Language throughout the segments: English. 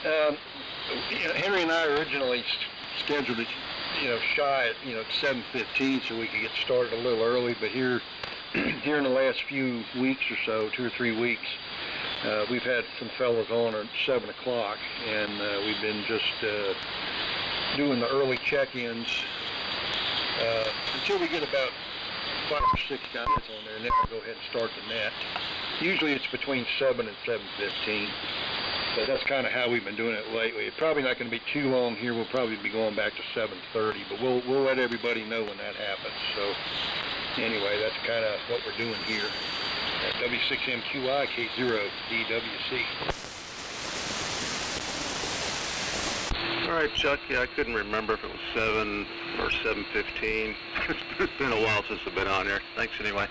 Henry and I originally scheduled it, shy at 7:15, so we could get started a little early. But here in the last few weeks or so, 2 or 3 weeks, we've had some fellas on at 7 o'clock, and we've been just doing the early check-ins until we get about 5 or 6 guys on there, and then I'll go ahead and start the net. Usually it's between 7 and 7:15. But that's kind of how we've been doing it lately. It's probably not going to be too long here. We'll probably be going back to 7:30, but we'll let everybody know when that happens. So anyway, that's kind of what we're doing here at W6MQI K0DWC. All right, Chuck. Yeah, I couldn't remember if it was 7 or 7:15. It's been a while since I've been on here. Thanks anyway.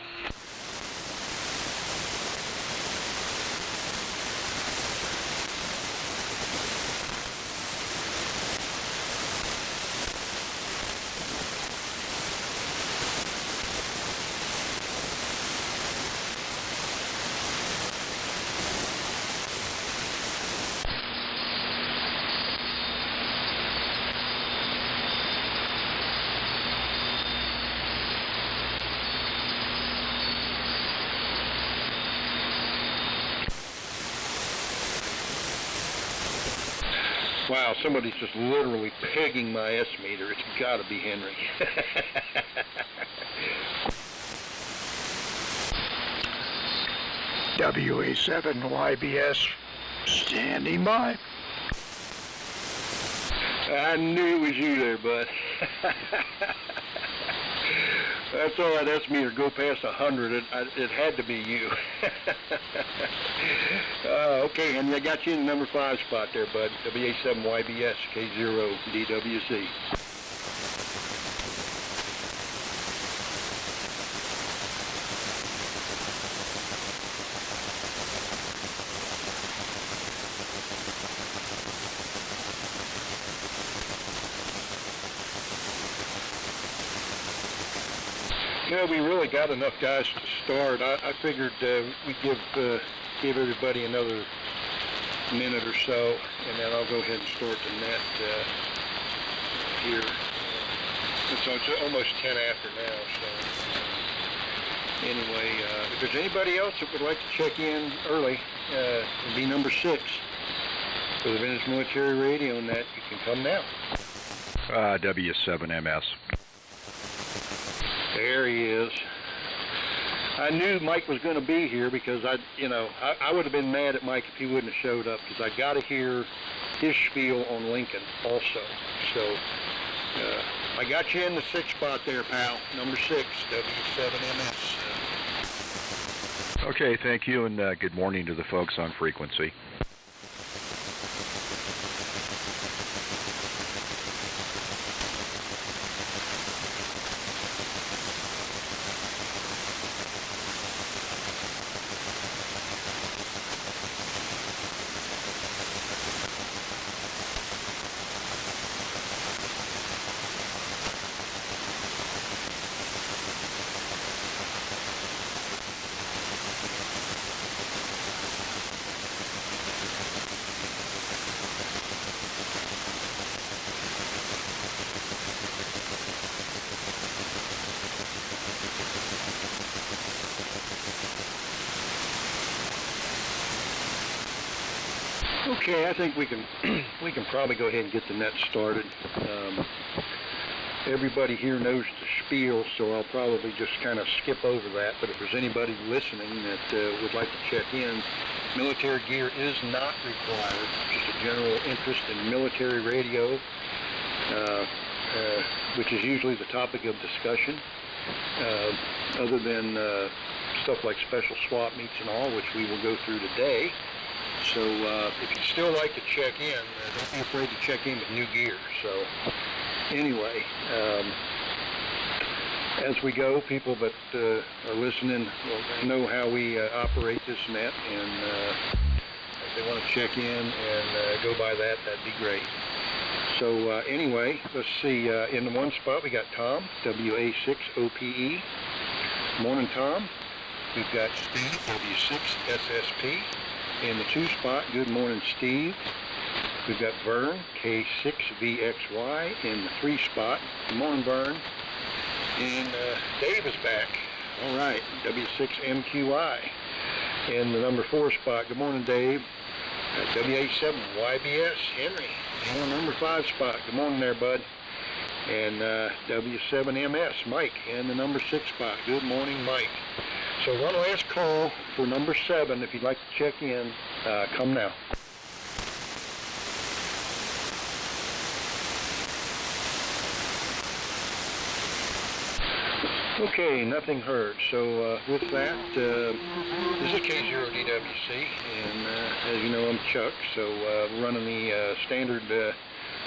Wow, somebody's just literally pegging my S-meter. It's got to be Henry. WA7YBS, standing by. I knew it was you there, bud. That's all right, S-meter go past 100. It had to be you. Okay, and I got you in the number 5 spot there, bud. WA7YBS K0DWC. We really got enough guys to start. I figured we'd give everybody another minute or so, and then I'll go ahead and start the net here. So it's almost 10 after now. So anyway, if there's anybody else that would like to check in early, it'd be number 6 for the Vintage Military Radio Net. You can come now. W7MS. There he is. I knew Mike was going to be here because I would have been mad at Mike if he wouldn't have showed up, because I got to hear his spiel on Lincoln also. So I got you in the 6th spot there, pal. Number 6, W7MS. Okay, thank you, and good morning to the folks on frequency. Okay, I think we can probably go ahead and get the net started. Everybody here knows the spiel, so I'll probably just kind of skip over that. But if there's anybody listening that would like to check in, military gear is not required. Just a general interest in military radio, which is usually the topic of discussion, other than stuff like special swap meets and all, which we will go through today. So if you'd still like to check in, don't be afraid to check in with new gear. So anyway, as we go, people that are listening will know how we operate this net, and if they want to check in and go by that, that'd be great. So anyway, let's see. In the 1 spot, we got Tom, WA6OPE. Morning, Tom. We've got Steve, W6SSP. In the 2 spot, good morning, Steve. We've got Vern, K6VXY in the 3 spot. Good morning, Vern. And Dave is back. All right, W6MQI in the number 4 spot. Good morning, Dave. W87YBS, Henry, in the number 5 spot. Good morning there, bud. And W7MS, Mike, in the number 6 spot. Good morning, Mike. So one last call for number 7. If you'd like to check in, come now. Okay, nothing heard. So with that, this is K0DWC, and as you know, I'm Chuck. So running the standard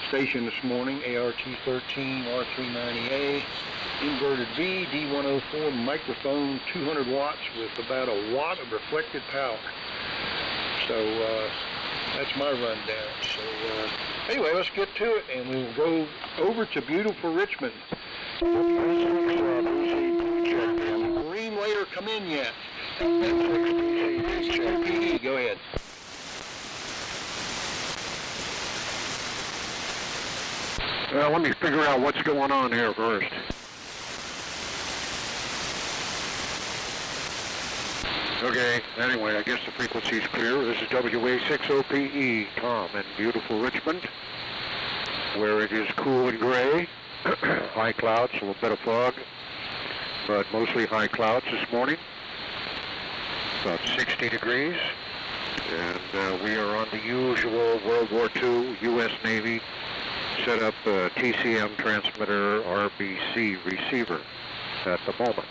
station this morning, ART13 R390A, inverted V, D104 microphone, 200 watts with about a watt of reflected power. So that's my rundown. So anyway, let's get to it, and we'll go over to beautiful Richmond. Green layer come in yet? Go ahead. Well, let me figure out what's going on here first. Okay, anyway, I guess the frequency's clear. This is WA6OPE, Tom, in beautiful Richmond, where it is cool and gray. High clouds, a little bit of fog, but mostly high clouds this morning. About 60 degrees, and we are on the usual World War II U.S. Navy set up TCM transmitter RBC receiver at the moment.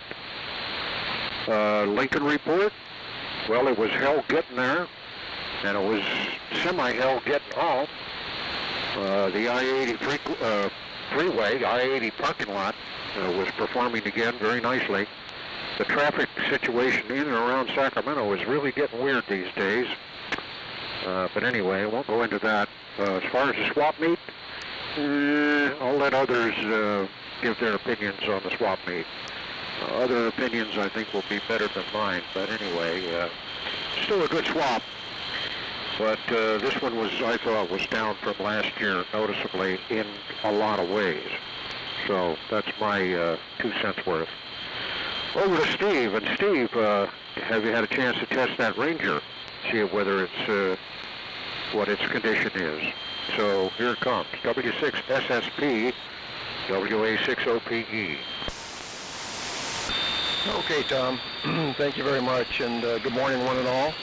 Lincoln report, well, it was hell getting there, and it was semi-hell getting home. The I-80 freeway, I-80 parking lot, was performing again very nicely. The traffic situation in and around Sacramento is really getting weird these days. But anyway, I won't go into that. As far as the swap meet, I'll let others give their opinions on the swap meet. Other opinions, I think, will be better than mine. But anyway, still a good swap. But this one was, I thought, was down from last year noticeably in a lot of ways. So that's my 2 cents worth. Over to Steve. And Steve, have you had a chance to test that Ranger? See whether it's what its condition is. So here it comes. W6SSP, WA6OPE. Okay, Tom. Thank you very much, and good morning, one and all.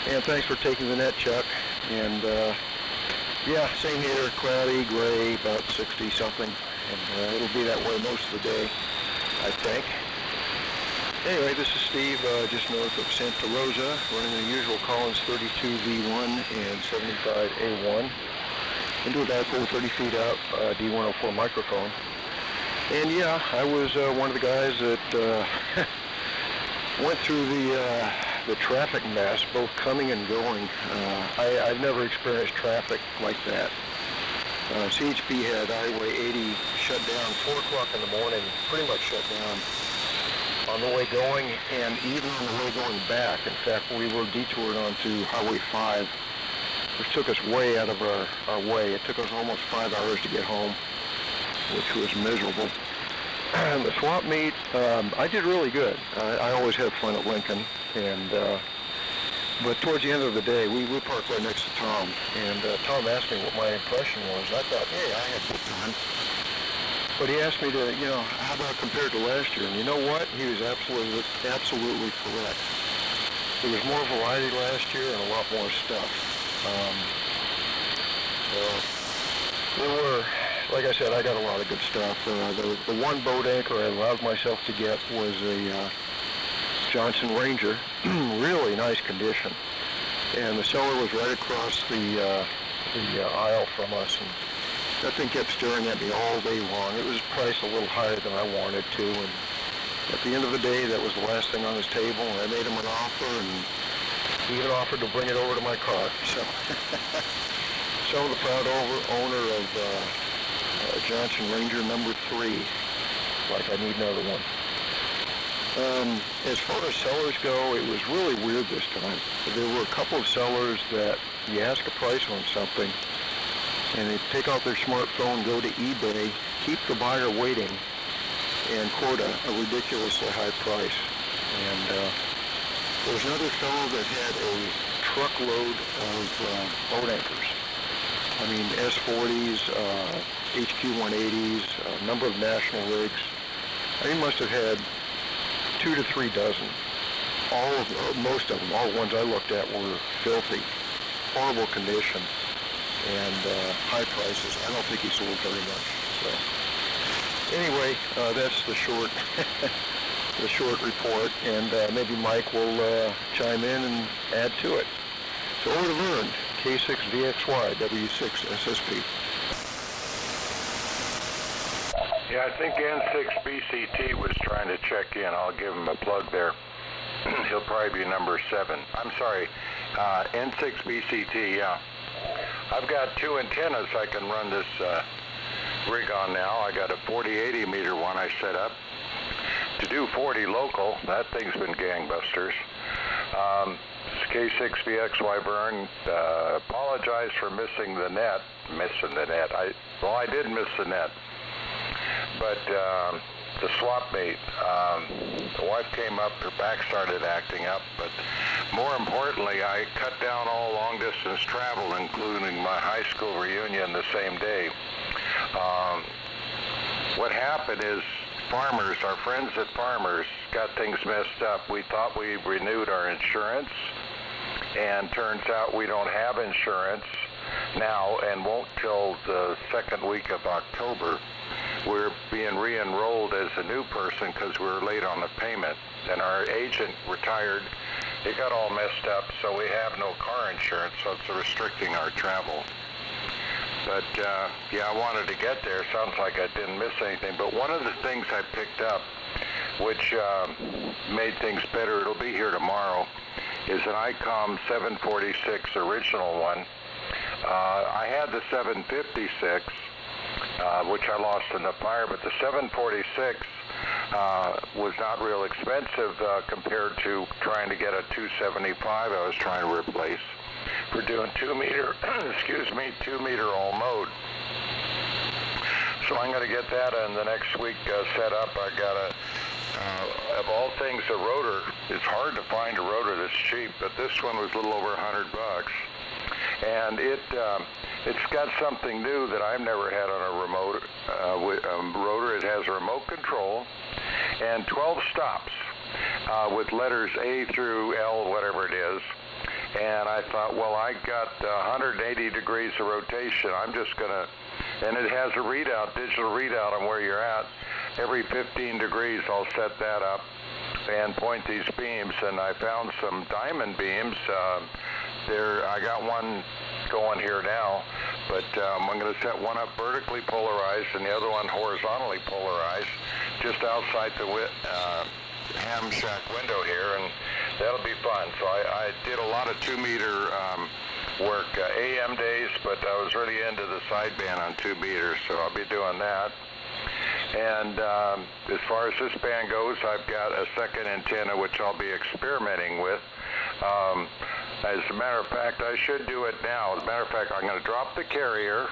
And thanks for taking the net, Chuck. And yeah, same here, cloudy, gray, about 60-something. And it'll be that way most of the day, I think. Anyway, this is Steve, just north of Santa Rosa, running the usual Collins 32V1 and 75A1. Into a dipole 30 feet out, D104 microphone. And yeah, I was one of the guys that went through the traffic mess, both coming and going. I've never experienced traffic like that. CHP had Highway 80 shut down 4 o'clock in the morning, pretty much shut down on the way going and even on the way going back. In fact, we were detoured onto Highway 5, which took us way out of our way. It took us almost 5 hours to get home, which was miserable. The swap meet, I did really good. I always have fun at Lincoln, and but towards the end of the day, we parked right next to Tom, and Tom asked me what my impression was. I thought, hey, I had a good time. But he asked me to, how about compared to last year? And you know what? He was absolutely correct. There was more variety last year and a lot more stuff. There were, like I said, I got a lot of good stuff. The one boat anchor I allowed myself to get was a Johnson Ranger, really nice condition. And the seller was right across the aisle from us, and that thing kept staring at me all day long. It was priced a little higher than I wanted to, and at the end of the day, that was the last thing on his table, and I made him an offer, and he even offered to bring it over to my car. So, the proud owner of Johnson Ranger number 3, like I need another one. As far as sellers go, it was really weird this time. There were a couple of sellers that you ask a price on something, and they take out their smartphone, go to eBay, keep the buyer waiting, and quote a ridiculously high price. And there's another fellow that had a truckload of boat anchors. I mean, S40s, HQ-180s, a number of national rigs. He must have had 2 to 3 dozen. Most of them, all the ones I looked at were filthy, horrible condition, and high prices. I don't think he sold very much. So anyway, that's the short, the short report, and maybe Mike will chime in and add to it. So over to Vern, K6VXY, W6SSP. Yeah, I think N6BCT was trying to check in. I'll give him a plug there. He'll probably be number 7. I'm sorry, N6BCT, yeah. I've got 2 antennas I can run this rig on now. I got a 40-80 meter one I set up. To do 40 local, that thing's been gangbusters. K6VXY Vern, apologize for missing the net. I did miss the net. But the swap mate, the wife came up, her back started acting up, but more importantly, I cut down all long-distance travel, including my high school reunion the same day. What happened is Farmers, our friends at Farmers, got things messed up. We thought we renewed our insurance, and turns out we don't have insurance now and won't till the second week of October. We're being re-enrolled as a new person because we were late on the payment, and our agent retired. It got all messed up, so we have no car insurance, so it's restricting our travel. But yeah, I wanted to get there. Sounds like I didn't miss anything. But one of the things I picked up, which made things better, it'll be here tomorrow, is an ICOM 746 original one. I had the 756, which I lost in the fire, but the 746 was not real expensive compared to trying to get a 275 I was trying to replace for doing 2 meter, 2 meter all mode. So I'm going to get that in the next week set up. I got a, of all things, a rotor. It's hard to find a rotor that's cheap, but this one was a little over $100. And it's got something new that I've never had on a remote rotor. It has a remote control and 12 stops with letters A through L, whatever it is. And I thought, well, I got 180 degrees of rotation. I'm just going to, and it has a readout, digital readout on where you're at. Every 15 degrees, I'll set that up and point these beams. And I found some diamond beams. I got one going here now, but I'm going to set one up vertically polarized and the other one horizontally polarized just outside the ham shack window here, and that'll be fun. So I did a lot of 2 meter work AM days, but I was really into the sideband on 2 meters, so I'll be doing that. And as far as this band goes, I've got a second antenna which I'll be experimenting with. As a matter of fact, I should do it now. As a matter of fact, I'm going to drop the carrier.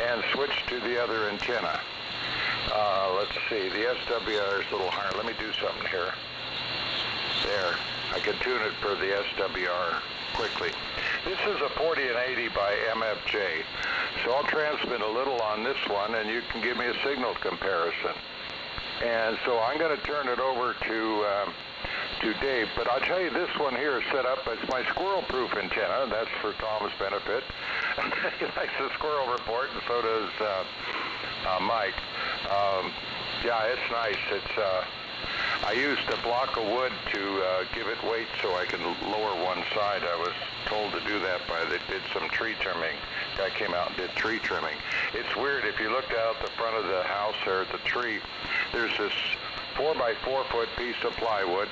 And switch to the other antenna. Let's see, the SWR is a little higher. Let me do something here. There, I can tune it for the SWR quickly. This is a 40 and 80 by MFJ, so I'll transmit a little on this one, and you can give me a signal comparison. And so I'm going to turn it over to Dave, but I'll tell you, this one here is set up, it's my squirrel-proof antenna. That's for Tom's benefit. He likes the squirrel report, and so does Mike. Yeah, it's nice. It's I used a block of wood to give it weight so I can lower one side. I was told to do that they did some tree trimming. Guy came out and did tree trimming. It's weird, if you looked out the front of the house there at the tree, there's this 4 by 4 foot piece of plywood,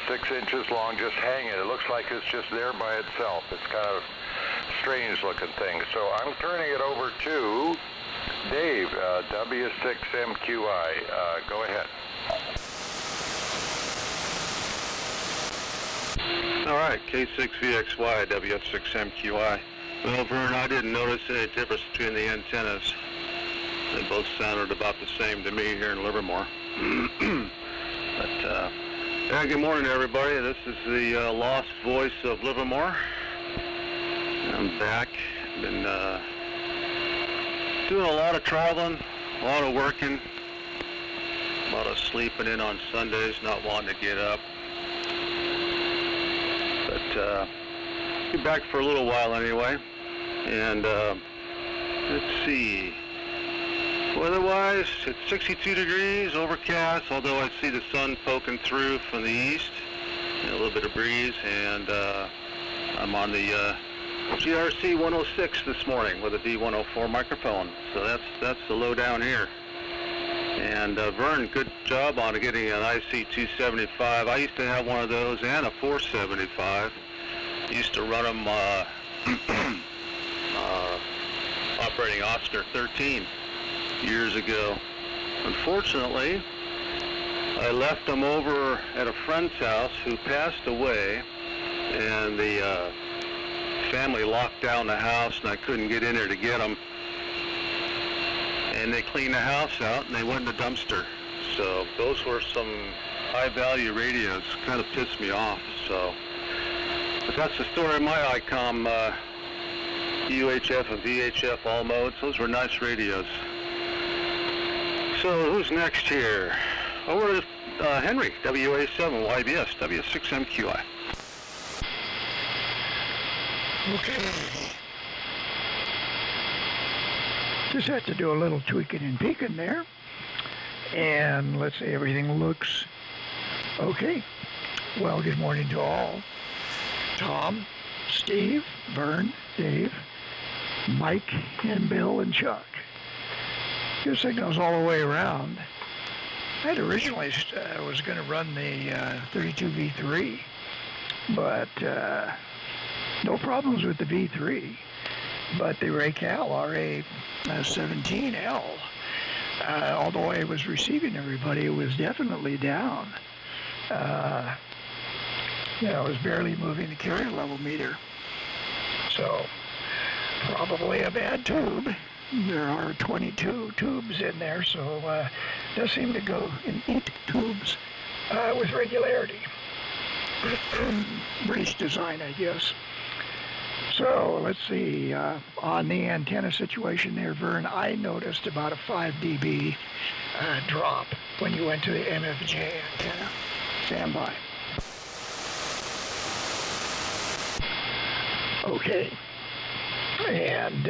6 inches long, just hanging. It looks like it's just there by itself. It's kind of strange looking thing. So I'm turning it over to Dave, W6MQI. Go ahead. All right, K6VXY, WF6MQI. Well, Vern, I didn't notice any difference between the antennas. They both sounded about the same to me here in Livermore. Yeah, good morning, everybody. This is the lost voice of Livermore. I'm back. Been doing a lot of traveling, a lot of working, a lot of sleeping in on Sundays, not wanting to get up. But be back for a little while anyway. And let's see. Weather-wise, it's 62 degrees, overcast, although I see the sun poking through from the east, and a little bit of breeze, and I'm on the GRC 106 this morning with a D104 microphone, so that's the lowdown here. And Vern, good job on getting an IC275. I used to have one of those and a 475. Used to run them operating Oscar 13 years ago. Unfortunately, I left them over at a friend's house who passed away, and the family locked down the house, and I couldn't get in there to get them. And they cleaned the house out, and they went in the dumpster. So those were some high-value radios. Kind of pissed me off. So, but that's the story of my ICOM UHF and VHF all modes. Those were nice radios. So who's next here? Over to Henry, WA7 YBS, W6MQI. Okay. Just had to do a little tweaking and peeking there. And let's say everything looks okay. Well, good morning to all. Tom, Steve, Vern, Dave, Mike, and Bill, and Chuck. Good signals all the way around. I had originally was going to run the 32V3, but no problems with the V3. But the Raycal RA17L, although I was receiving everybody, it was definitely down. It was barely moving the carrier level meter. So probably a bad tube. There are 22 tubes in there, so it does seem to go in 8 tubes with regularity. British design, I guess. So let's see, on the antenna situation there, Vern, I noticed about a 5 dB drop when you went to the MFJ antenna. Stand by. Okay. And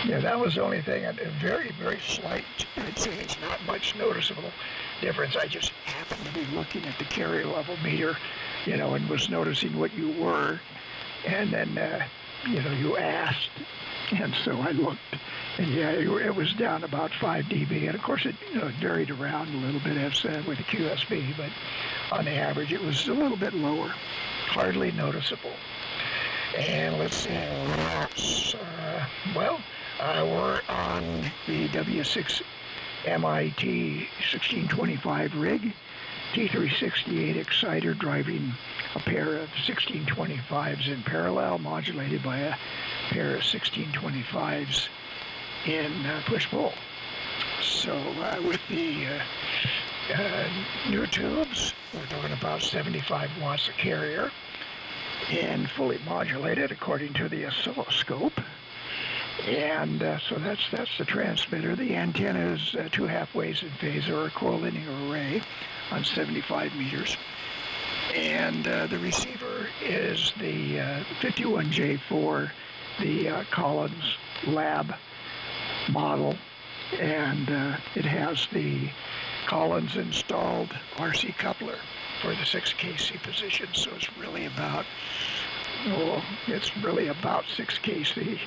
yeah, that was the only thing. A very, very slight, I'd say it's not much noticeable difference. I just happened to be looking at the carrier level meter, and was noticing what you were. And then, you asked. And so I looked. And yeah, it was down about 5 dB. And of course, it varied around a little bit as with the QSB. But on the average, it was a little bit lower. Hardly noticeable. And let's see. We're on the W6 MIT 1625 rig, T368 exciter driving a pair of 1625s in parallel, modulated by a pair of 1625s in push-pull. So with the new tubes, we're talking about 75 watts a carrier and fully modulated according to the oscilloscope. And so that's the transmitter. The antenna is 2 half-waves in phase, or a corelinear array on 75 meters. And the receiver is the 51J4, the Collins Lab model. And it has the Collins installed RC coupler for the 6kc position. So it's really about 6kc.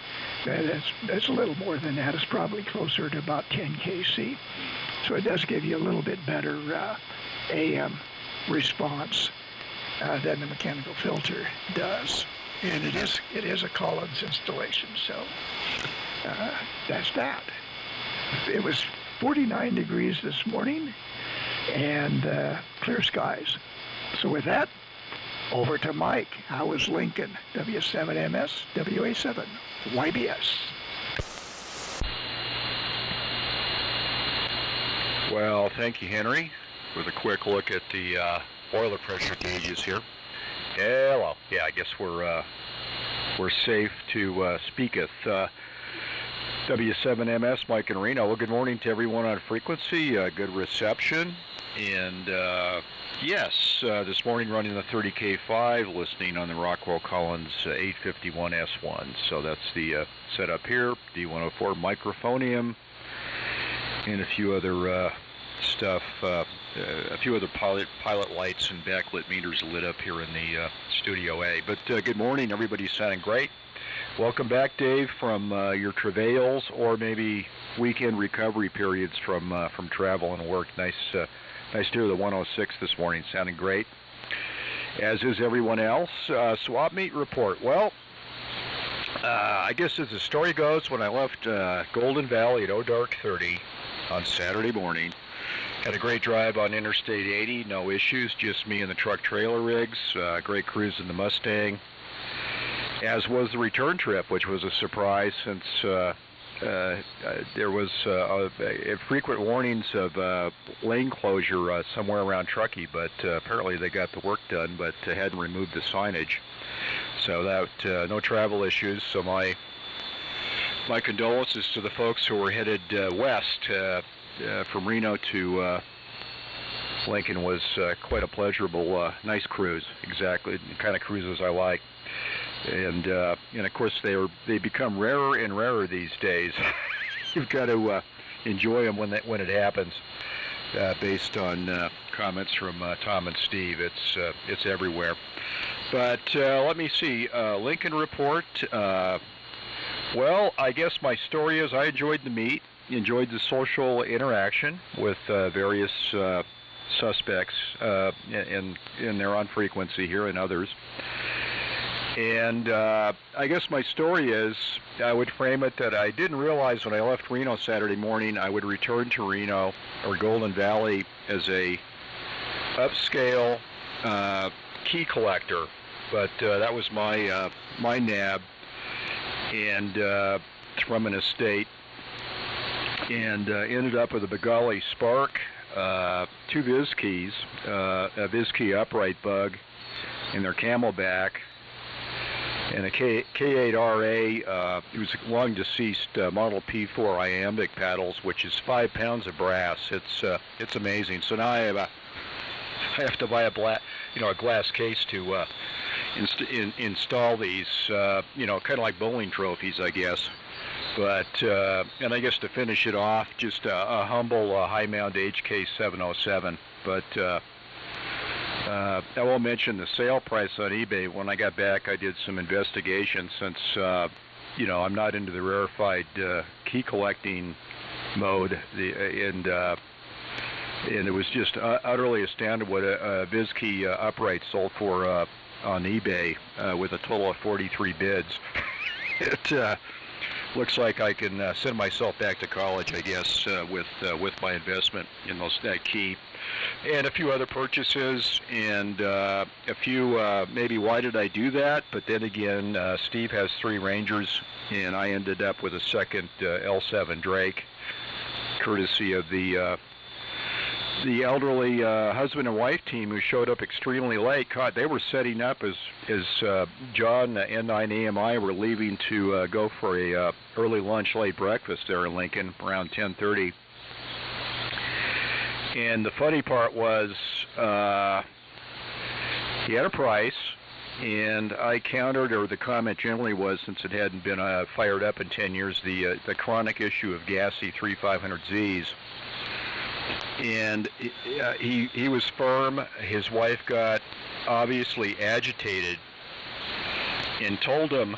That's a little more than that. It's probably closer to about 10kc. So it does give you a little bit better AM response than the mechanical filter does. And it is a Collins installation, so that's that. It was 49 degrees this morning and clear skies. So with that, over to Mike. How was Lincoln? W7MS, WA7, YBS. Well, thank you, Henry, with a quick look at the oiler pressure gauges here. Hello. Yeah, I guess we're safe to speaketh. W7MS, Mike and Reno. Well, good morning to everyone on frequency. Good reception. And yes, this morning running the 30K5, listening on the Rockwell Collins 851S1. So that's the setup here. D104 microphonium and a few other stuff. A few other pilot lights and backlit meters lit up here in the Studio A. But good morning. Everybody's sounding great. Welcome back, Dave, from your travails or maybe weekend recovery periods from travel and work. Nice to hear the 106 this morning, sounding great, as is everyone else. Swap meet report. Well, I guess as the story goes, when I left Golden Valley at dark 30 on Saturday morning, had a great drive on Interstate 80, no issues, just me and the truck trailer rigs, great cruise in the Mustang, as was the return trip, which was a surprise since there was frequent warnings of lane closure somewhere around Truckee, but apparently they got the work done, but hadn't removed the signage. So that no travel issues. So my condolences to the folks who were headed west from Reno to Lincoln. Was quite a pleasurable, nice cruise. Exactly the kind of cruises I like. And of course they become rarer and rarer these days. You've got to enjoy them when it happens. Based on comments from Tom and Steve, it's everywhere. But let me see. Lincoln report. Well, I guess my story is I enjoyed the meet, enjoyed the social interaction with various suspects, and they're on frequency here and others. And I guess my story is, I would frame it that I didn't realize when I left Reno Saturday morning I would return to Reno or Golden Valley as a upscale key collector. But that was my nab, and from an estate, and ended up with a Begali Spark, 2 Viz keys, a Viz key upright bug in their Camelback, and a K8RA, it was a long deceased Model P4 iambic paddles, which is 5 pounds of brass. It's amazing. So now I have to buy a glass case to install these, kind of like bowling trophies, I guess. But and I guess to finish it off, just a humble high mount HK707. But I will mention the sale price on eBay. When I got back, I did some investigation since, I'm not into the rarefied key collecting mode, and it was just utterly astounded what a Viz key upright sold for on eBay with a total of 43 bids. It looks like I can send myself back to college, I guess, with my investment in that key. And a few other purchases, and a few, maybe why did I do that? But then again, Steve has 3 Rangers, and I ended up with a second L7 Drake, courtesy of the elderly husband and wife team who showed up extremely late. They were setting up as John, N9 AMI, were leaving to go for a early lunch, late breakfast there in Lincoln around 10:30. And the funny part was he had a price, and I countered, or the comment generally was, since it hadn't been fired up in 10 years, the chronic issue of Gassy 3500Zs. And he was firm. His wife got obviously agitated and told him,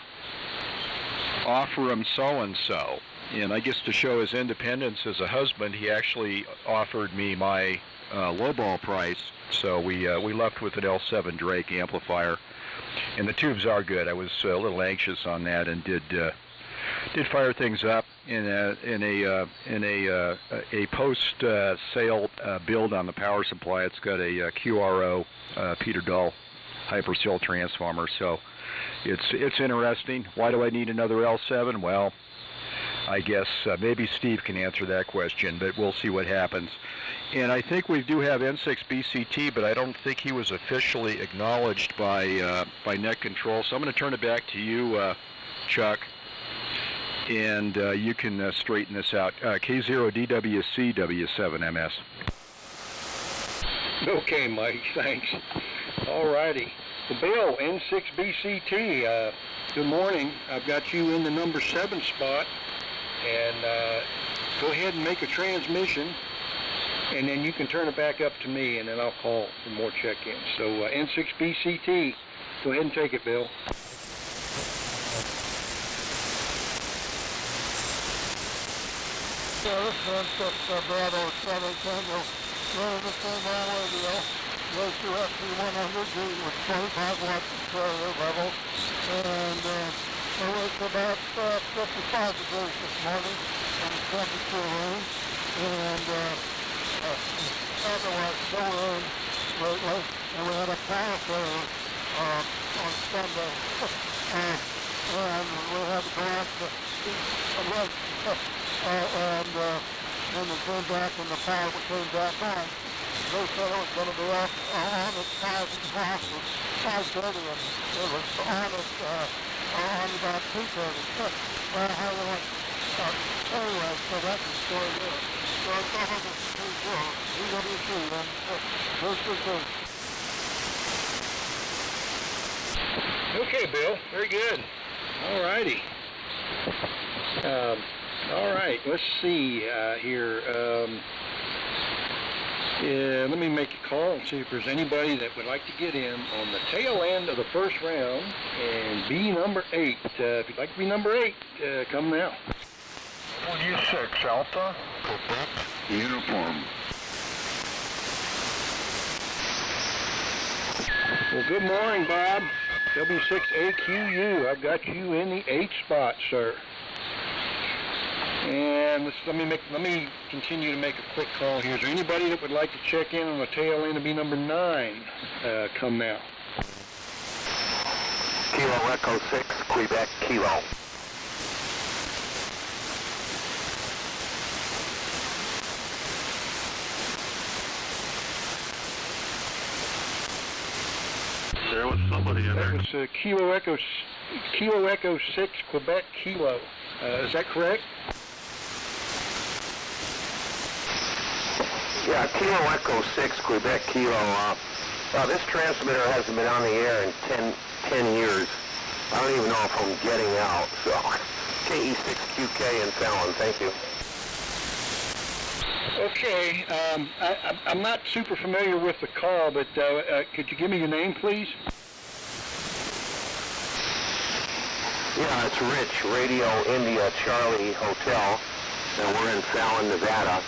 offer him so-and-so. And I guess to show his independence as a husband, he actually offered me my lowball price. So we left with an L7 Drake amplifier. and the tubes are good. I was a little anxious on that and did fire things up in a post sale build on the power supply. It's got a QRO Peter Dahl Hypercell transformer, so it's interesting. Why do I need another L7? Well, I guess maybe Steve can answer that question, but we'll see what happens. And I think we do have N6 BCT, but I don't think he was officially acknowledged by Net Control. So I'm going to turn it back to you, Chuck, and you can straighten this out. K0DWC W7MS. Okay, Mike, thanks. All righty. Well, Bill, N6 BCT, good morning. I've got you in the number 7 spot, and go ahead and make a transmission, and then you can turn it back up to me, and then I'll call for more check-ins. So N6 BCT, go ahead and take it, Bill. Yeah, this is N6 Bravo 7 Tango, running the same radio. Goes to FP100G with 25 watts of carrier level, and it was about 55 degrees this morning in the temperature room, and otherwise no rain lately, and we had a power failure on Sunday, and we had to go out to and then we came back and the power came back on. They said it was going to be up on at 5:30, and it was on about 2:30. Well, how they went, anyway, so that's the story there. So it's over to EWC, and this is the... Okay, Bill, very good. All righty. All right, let's see here. Let me make a call and see if there's anybody that would like to get in on the tail end of the first round and be number 8. If you'd like to be number 8, come now. W6 Alpha, Quebec, uniform. Well, good morning, Bob. W6AQU, I've got you in the 8th spot, sir. And let me continue to make a quick call here. Is there anybody that would like to check in on the tail end to be number 9? Come now. Kilo Echo 6, Quebec, Kilo. There was somebody in That there. was Kilo Echo 6, Quebec, Kilo. Is that correct? Yeah, Kilo Echo 6, Quebec, Kilo. This transmitter hasn't been on the air in 10 years. I don't even know if I'm getting out, so KE6QK in Fallon, thank you. Okay, I'm not super familiar with the call, but could you give me your name, please? Yeah, it's Rich, Radio India Charlie Hotel, and we're in Fallon, Nevada.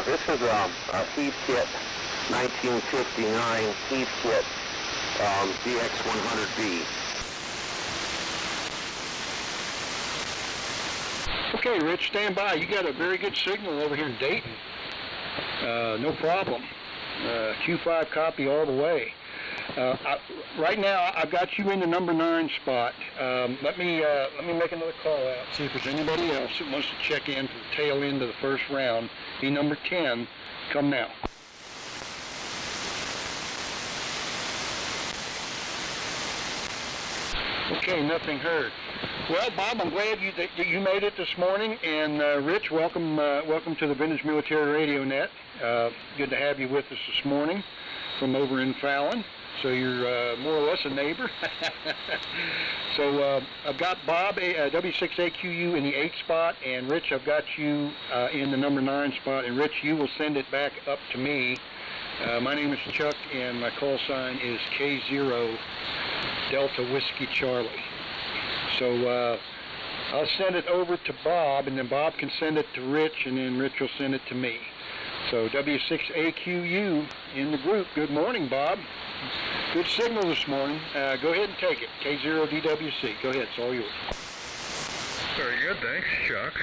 This is a Heathkit 1959 Heathkit DX100B. Okay, Rich, stand by. You got a very good signal over here in Dayton. No problem. Q5 copy all the way. Right now, I've got you in the number 9 spot. Let me make another call out. See if there's anybody else that wants to check in for the tail end of the first round. Be number 10. Come now. Okay, nothing heard. Well, Bob, I'm glad that you made it this morning, and Rich, welcome to the Vintage Military Radio Net. Good to have you with us this morning from over in Fallon. So you're more or less a neighbor. So I've got Bob, W6AQU in the 8th spot, and Rich, I've got you in the number 9 spot. And Rich, you will send it back up to me. My name is Chuck, and my call sign is K0 Delta Whiskey Charlie. So I'll send it over to Bob, and then Bob can send it to Rich, and then Rich will send it to me. So W6AQU in the group. Good morning, Bob. Good signal this morning. Go ahead and take it. K0DWC. Go ahead. It's all yours. Very good, thanks, Chuck.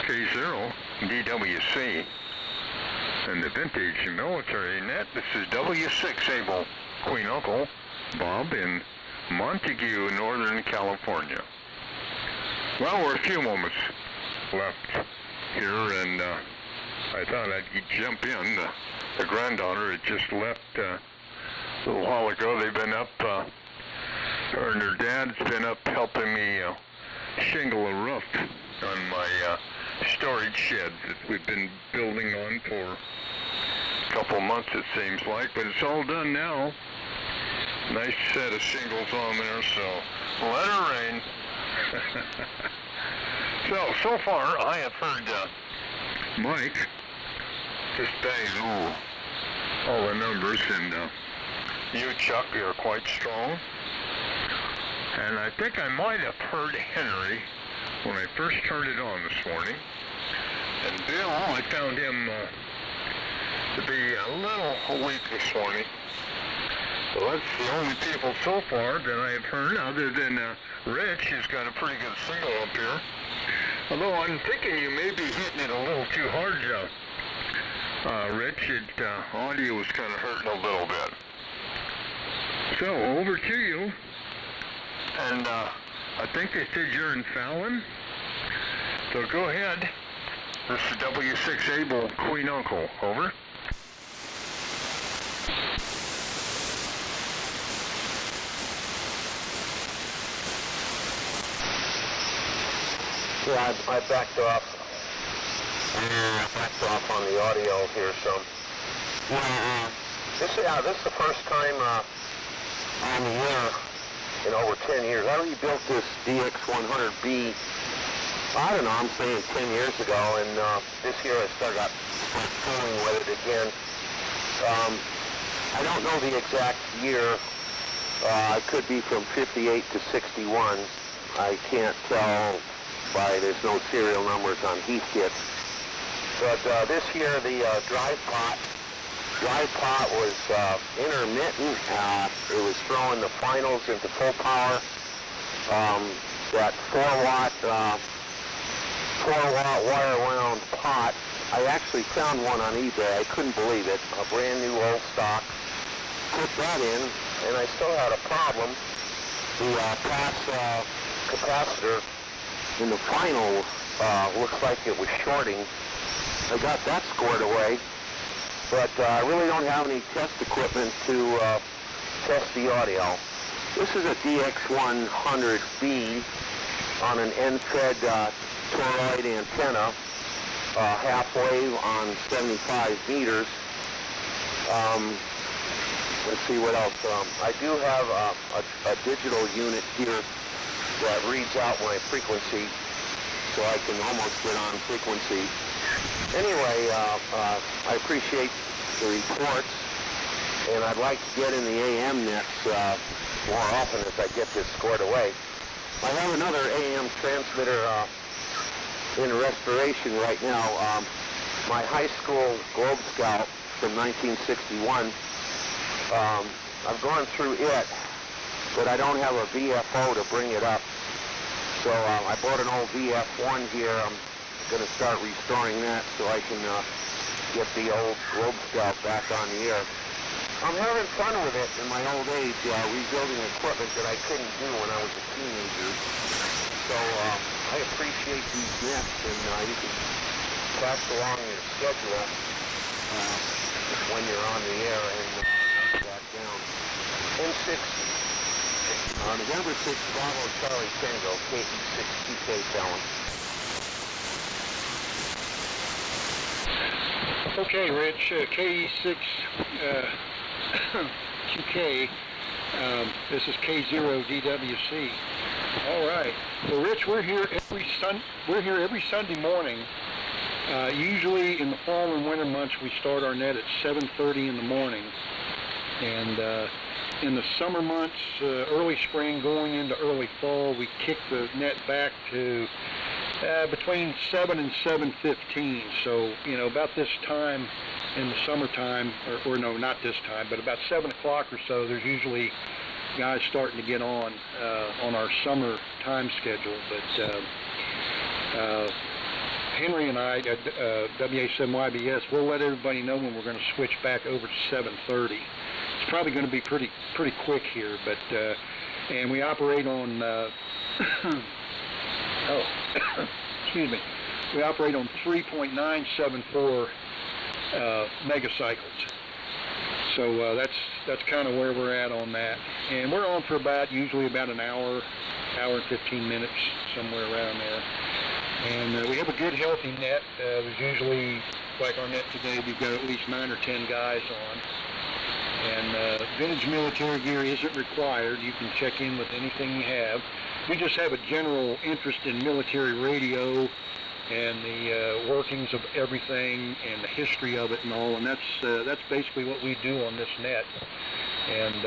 K0 DWC and the Vintage Military Net. This is W6 Able Queen Uncle Bob in Montague, Northern California. Well, we're a few moments left here, and I thought I'd jump in. The granddaughter had just left a little while ago. They've been up, her and her dad's been up helping me shingle a roof on my storage sheds that we've been building on for a couple months, it seems like, but it's all done now. Nice set of shingles on there, so let her rain. So far I have heard Mike just bang all the numbers, and you, Chuck, are quite strong. And I think I might have heard Henry when I first turned it on this morning. And Bill, I found him to be a little weak this morning. So that's the only people so far that I have heard, other than Rich, who's got a pretty good signal up here. Although I'm thinking you may be hitting it a little too hard, Rich. Audio was kind of hurting a little bit. So, over to you. And I think they said you're in Fallon. So go ahead. This is W6 Able Queen Uncle. Over. Yeah, I backed off. I backed off on the audio here some. This is the first time I'm here in over 10 years. I rebuilt this DX100B, I don't know, I'm saying 10 years ago, and this year I started fooling with it again. I don't know the exact year. It could be from 58 to 61. I can't tell by, there's no serial numbers on heat kits. But this year the drive pot was intermittent. It was throwing the finals into full power. That 4-watt wire wound pot, I actually found one on eBay. I couldn't believe it. A brand new old stock. Put that in, and I still had a problem. The pass capacitor in the final looks like it was shorting. I got that scored away, but I really don't have any test equipment to test the audio. This is a DX100B on an end-fed toroid antenna, half wave on 75 meters. Let's see what else. I do have a digital unit here that reads out my frequency, so I can almost get on frequency. Anyway, I appreciate the reports, and I'd like to get in the AM nets more often as I get this scored away. I have another AM transmitter in restoration right now. My high school Globe Scout from 1961. I've gone through it, but I don't have a VFO to bring it up. So I bought an old VF1 here. I'm going to start restoring that so I can get the old Globe Scout back on the air. I'm having fun with it in my old age, rebuilding equipment that I couldn't do when I was a teenager. So I appreciate these nets, and you can pass along your schedule when you're on the air and back down. N6, November 6th, Bravo Charlie Tango, KE6TK Fallon. Okay, Rich, KE6 QK, this is K0DWC. All right. Well, Rich, we're here every Sunday morning. Usually in the fall and winter months, we start our net at 7:30 in the morning, and in the summer months, early spring going into early fall, we kick the net back to Between 7 and 7:15. So, about this time in the summertime, or no, not this time, but about 7 o'clock or so, there's usually guys starting to get on our summer time schedule. But Henry and I at WA7YBS, we'll let everybody know when we're going to switch back over to 7:30. It's probably going to be pretty quick here, but and we operate on excuse me, we operate on 3.974 megacycles. So that's kind of where we're at on that, and we're on for usually about an hour and 15 minutes, somewhere around there. And we have a good, healthy net. There's usually, like our net today, we've got at least 9 or 10 guys on. And vintage military gear isn't required. You can check in with anything you have. We just have a general interest in military radio and the workings of everything and the history of it and all. And that's basically what we do on this net. And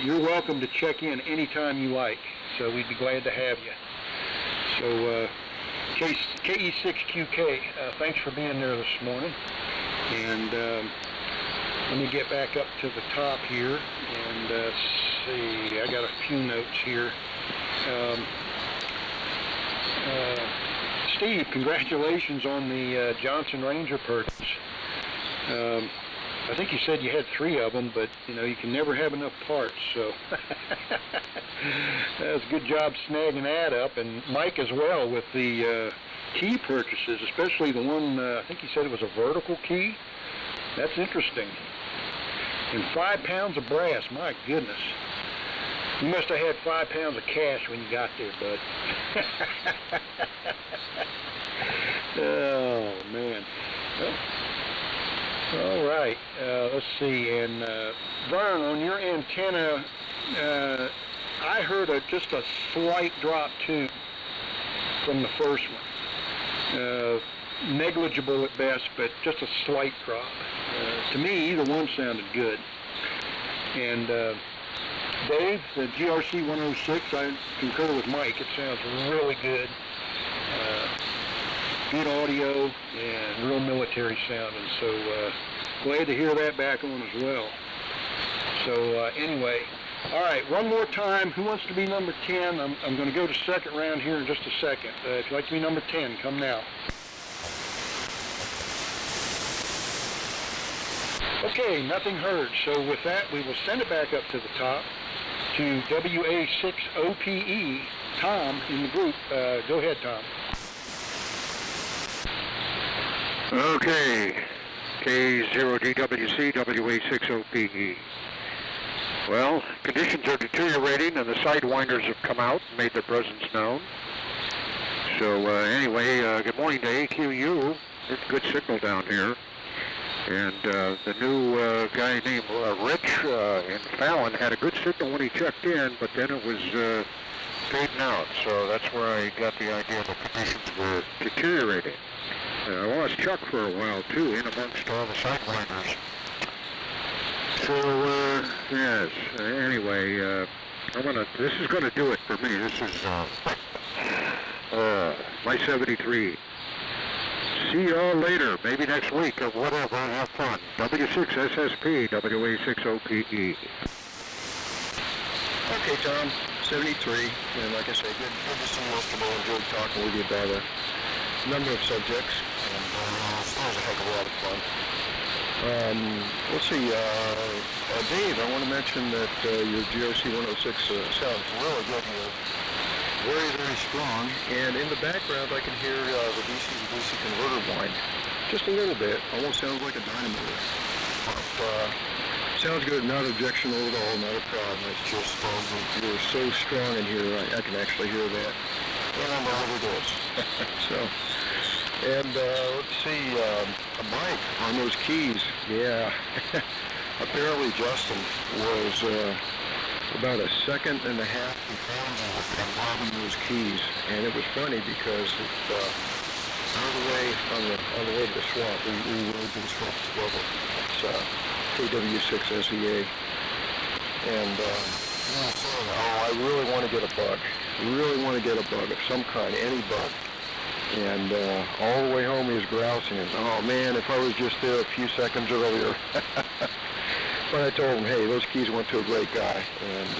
you're welcome to check in anytime you like. So we'd be glad to have you. So, KE6QK, thanks for being there this morning. And let me get back up to the top here and see, I got a few notes here. Steve, congratulations on the Johnson Ranger purchase. I think you said you had 3 of them, but you can never have enough parts, so that's a good job snagging that up. And Mike as well with the key purchases, especially the one, I think you said it was a vertical key. That's interesting. And 5 pounds of brass, my goodness. You must have had 5 pounds of cash when you got there, bud. Oh, man. Well, all right, let's see, and Vern, on your antenna, I heard just a slight drop too from the first one. Negligible at best, but just a slight drop. To me, either one sounded good. And Dave, the GRC 106, I concur with Mike, it sounds really good. Good audio and real military sounding, so glad to hear that back on as well. So anyway, all right, one more time. Who wants to be number 10? I'm going to go to second round here in just a second. If you'd like to be number 10, come now. Okay, nothing heard. So with that, we will send it back up to the top to WA6OPE. Tom in the group. Go ahead, Tom. Okay, K0GWC, WA6OPE. Well, conditions are deteriorating and the sidewinders have come out and made their presence known. So anyway, good morning to AQU. It's a good signal down here. And the new guy named Rich in Fallon had a good signal when he checked in, but then it was fading out. So that's where I got the idea the conditions were deteriorating. I lost Chuck for a while too, in amongst all the sidewinders. So yes. Anyway, this is gonna do it for me. This is my 73. See y'all later, maybe next week or whatever. Have fun. W6SSP, WA6OPE. Okay, Tom, 73, and like I say, good to see you yesterday. Enjoyed talking with you about a number of subjects, and it was a heck of a lot of fun. Let's see, Dave, I want to mention that your GRC 106 sounds really good here. Very, very strong, and in the background I can hear the DC-to-DC converter whine. Just a little bit, almost sounds like a dynamo. Sounds good, not objectionable at all, not a problem. It's just, you're so strong in here, I can actually hear that. And I know it is. So, and let's see, Mike, on those keys, yeah. Apparently Justin was about a second and a half before bobbing those keys, and it was funny because on the way to the swamp, we rode to the swamp together. It's KW6SEA, and Oh, I really want to get a bug. Really want to get a bug of some kind, any bug. And all the way home he was grousing. And, oh man, if I was just there a few seconds earlier. But I told him, hey, those keys went to a great guy. And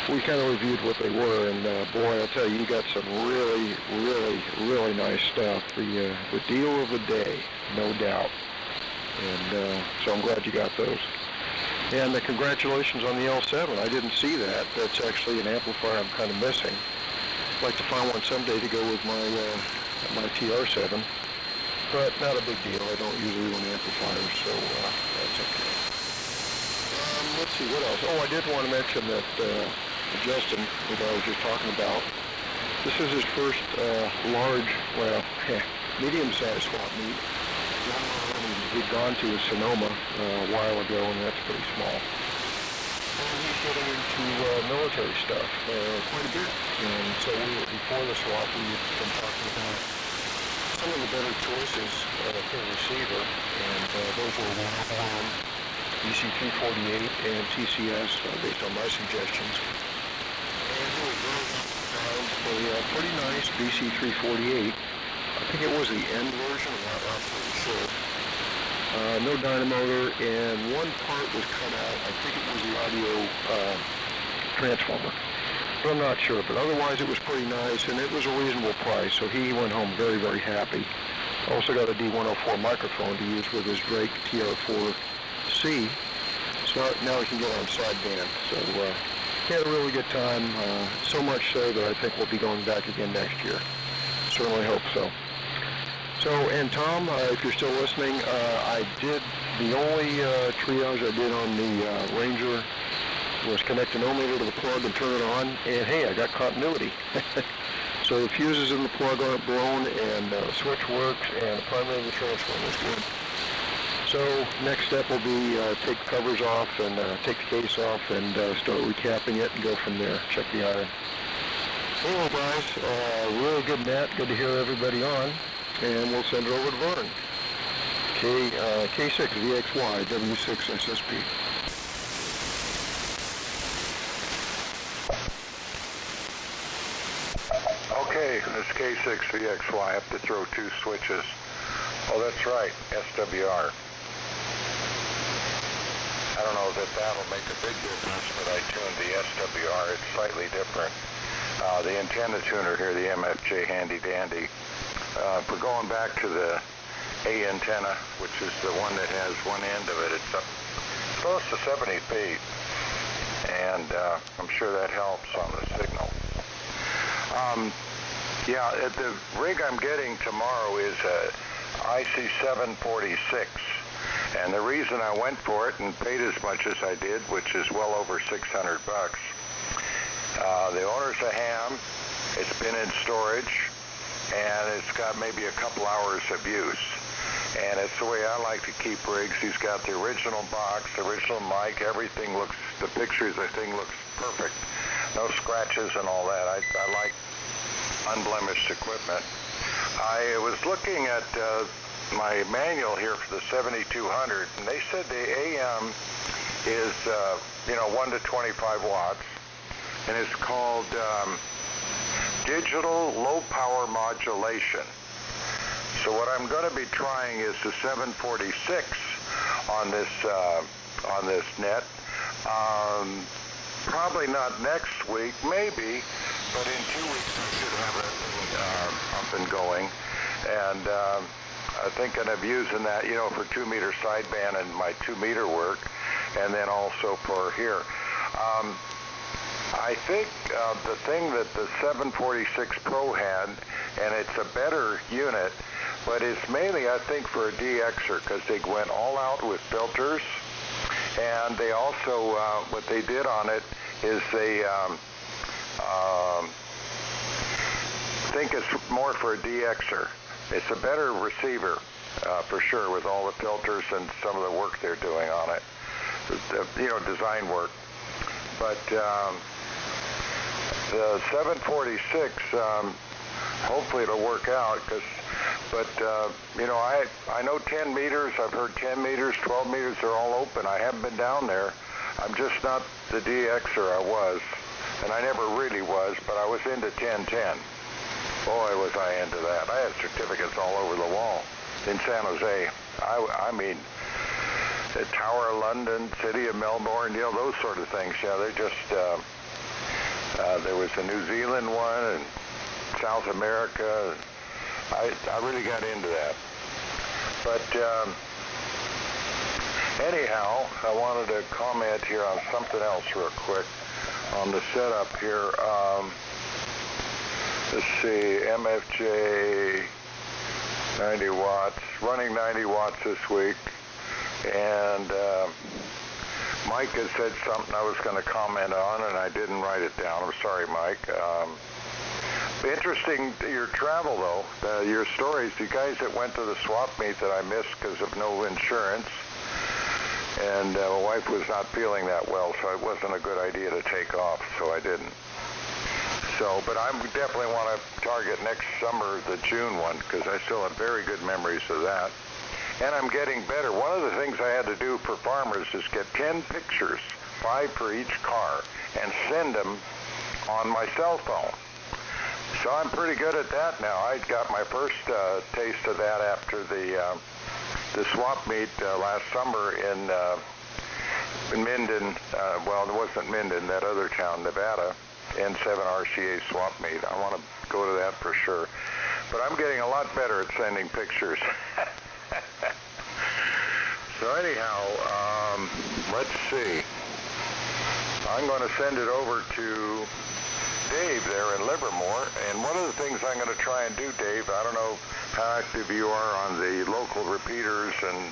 we kind of reviewed what they were. And boy, I'll tell you, you got some really, really, really nice stuff. The deal of the day, no doubt. And so I'm glad you got those. And congratulations on the L7. I didn't see that. That's actually an amplifier I'm kind of missing. I'd like to find one someday to go with my TR7, but not a big deal. I don't usually run amplifiers, so that's okay. Let's see, what else? Oh, I did want to mention that Justin, that I was just talking about, this is his first large, well, medium-sized swap meet. We'd gone to a Sonoma a while ago, and that's pretty small. And he's getting into military stuff quite a bit. And so before the swap, we had been talking about some of the better choices for the receiver, and those were Wal-Mart, BC348, and TCS, based on my suggestions. And he was really a pretty nice BC348. I think it was the N version, I'm not pretty sure. No dynamotor, and one part was cut out. I think it was the audio transformer, but I'm not sure. But otherwise, it was pretty nice, and it was a reasonable price, so he went home very, very happy. Also got a D104 microphone to use with his Drake TR4C, so now he can get on sideband. So he had a really good time, so much so that I think we'll be going back again next year. Certainly hope so. So, and Tom, if you're still listening, I did, the only triage I did on the Ranger was connect an ohmmeter to the plug and turn it on, and hey, I got continuity. So the fuses in the plug aren't blown, and the switch works, and the primary of the transformer is good. So next step will be take the covers off and take the case off and start recapping it and go from there. Check the iron. Anyway, guys, really good net. Good to hear everybody on. And we'll send it over to Vern. K6 VXY W6 SSP. Okay, this K6 VXY, I have to throw two switches. Oh, that's right, SWR. I don't know that that'll make a big difference, but I tuned the SWR. It's slightly different. The antenna tuner here, the MFJ Handy Dandy. If we're going back to the A antenna, which is the one that has one end of it, it's up close to 70 feet, and I'm sure that helps on the signal. Yeah, the rig I'm getting tomorrow is a IC746, and the reason I went for it and paid as much as I did, which is well over $600, the owner's a ham, it's been in storage, and it's got maybe a couple hours of use. And it's the way I like to keep rigs. He's got the original box, the original mic, everything looks, the pictures, the thing looks perfect. No scratches and all that. I like unblemished equipment. I was looking at my manual here for the 7200, and they said the AM is, 1 to 25 watts, and it's called digital low power modulation. So what I'm going to be trying is the 746 on this net. Probably not next week, maybe, but in 2 weeks I should have it up and going. And I'm thinking of using that, for 2-meter sideband and my 2-meter work, and then also for here. I think the thing that the 746 Pro had, and it's a better unit, but it's mainly, I think, for a DXer, because they went all out with filters, and they also, what they did on it is they think it's more for a DXer. It's a better receiver, for sure, with all the filters and some of the work they're doing on it, design work. But the 746, hopefully it'll work out, I know 10 meters, I've heard 10 meters, 12 meters, they're all open. I haven't been down there. I'm just not the DXer I was, and I never really was, but I was into 1010. Boy, was I into that. I had certificates all over the wall in San Jose. I mean, the Tower of London, City of Melbourne, you know, those sort of things. Yeah, they're just, there was a New Zealand one and South America. I really got into that. But anyhow, I wanted to comment here on something else real quick on the setup here. Let's see, MFJ 90 watts, running 90 watts this week. And Mike had said something I was going to comment on, and I didn't write it down. I'm sorry, Mike. Interesting, your travel, though, your stories, you guys that went to the swap meet that I missed because of no insurance, and my wife was not feeling that well, so it wasn't a good idea to take off, so I didn't. So, but I definitely want to target next summer, the June one, because I still have very good memories of that. And I'm getting better. One of the things I had to do for farmers is get 10 pictures, 5 for each car, and send them on my cell phone. So I'm pretty good at that now. I got my first taste of that after the swap meet last summer in Minden. Well, it wasn't Minden, that other town, Nevada, N7 RCA swap meet. I want to go to that for sure. But I'm getting a lot better at sending pictures. So anyhow, let's see. I'm going to send it over to Dave there in Livermore, and one of the things I'm going to try and do, Dave, I don't know how active you are on the local repeaters, and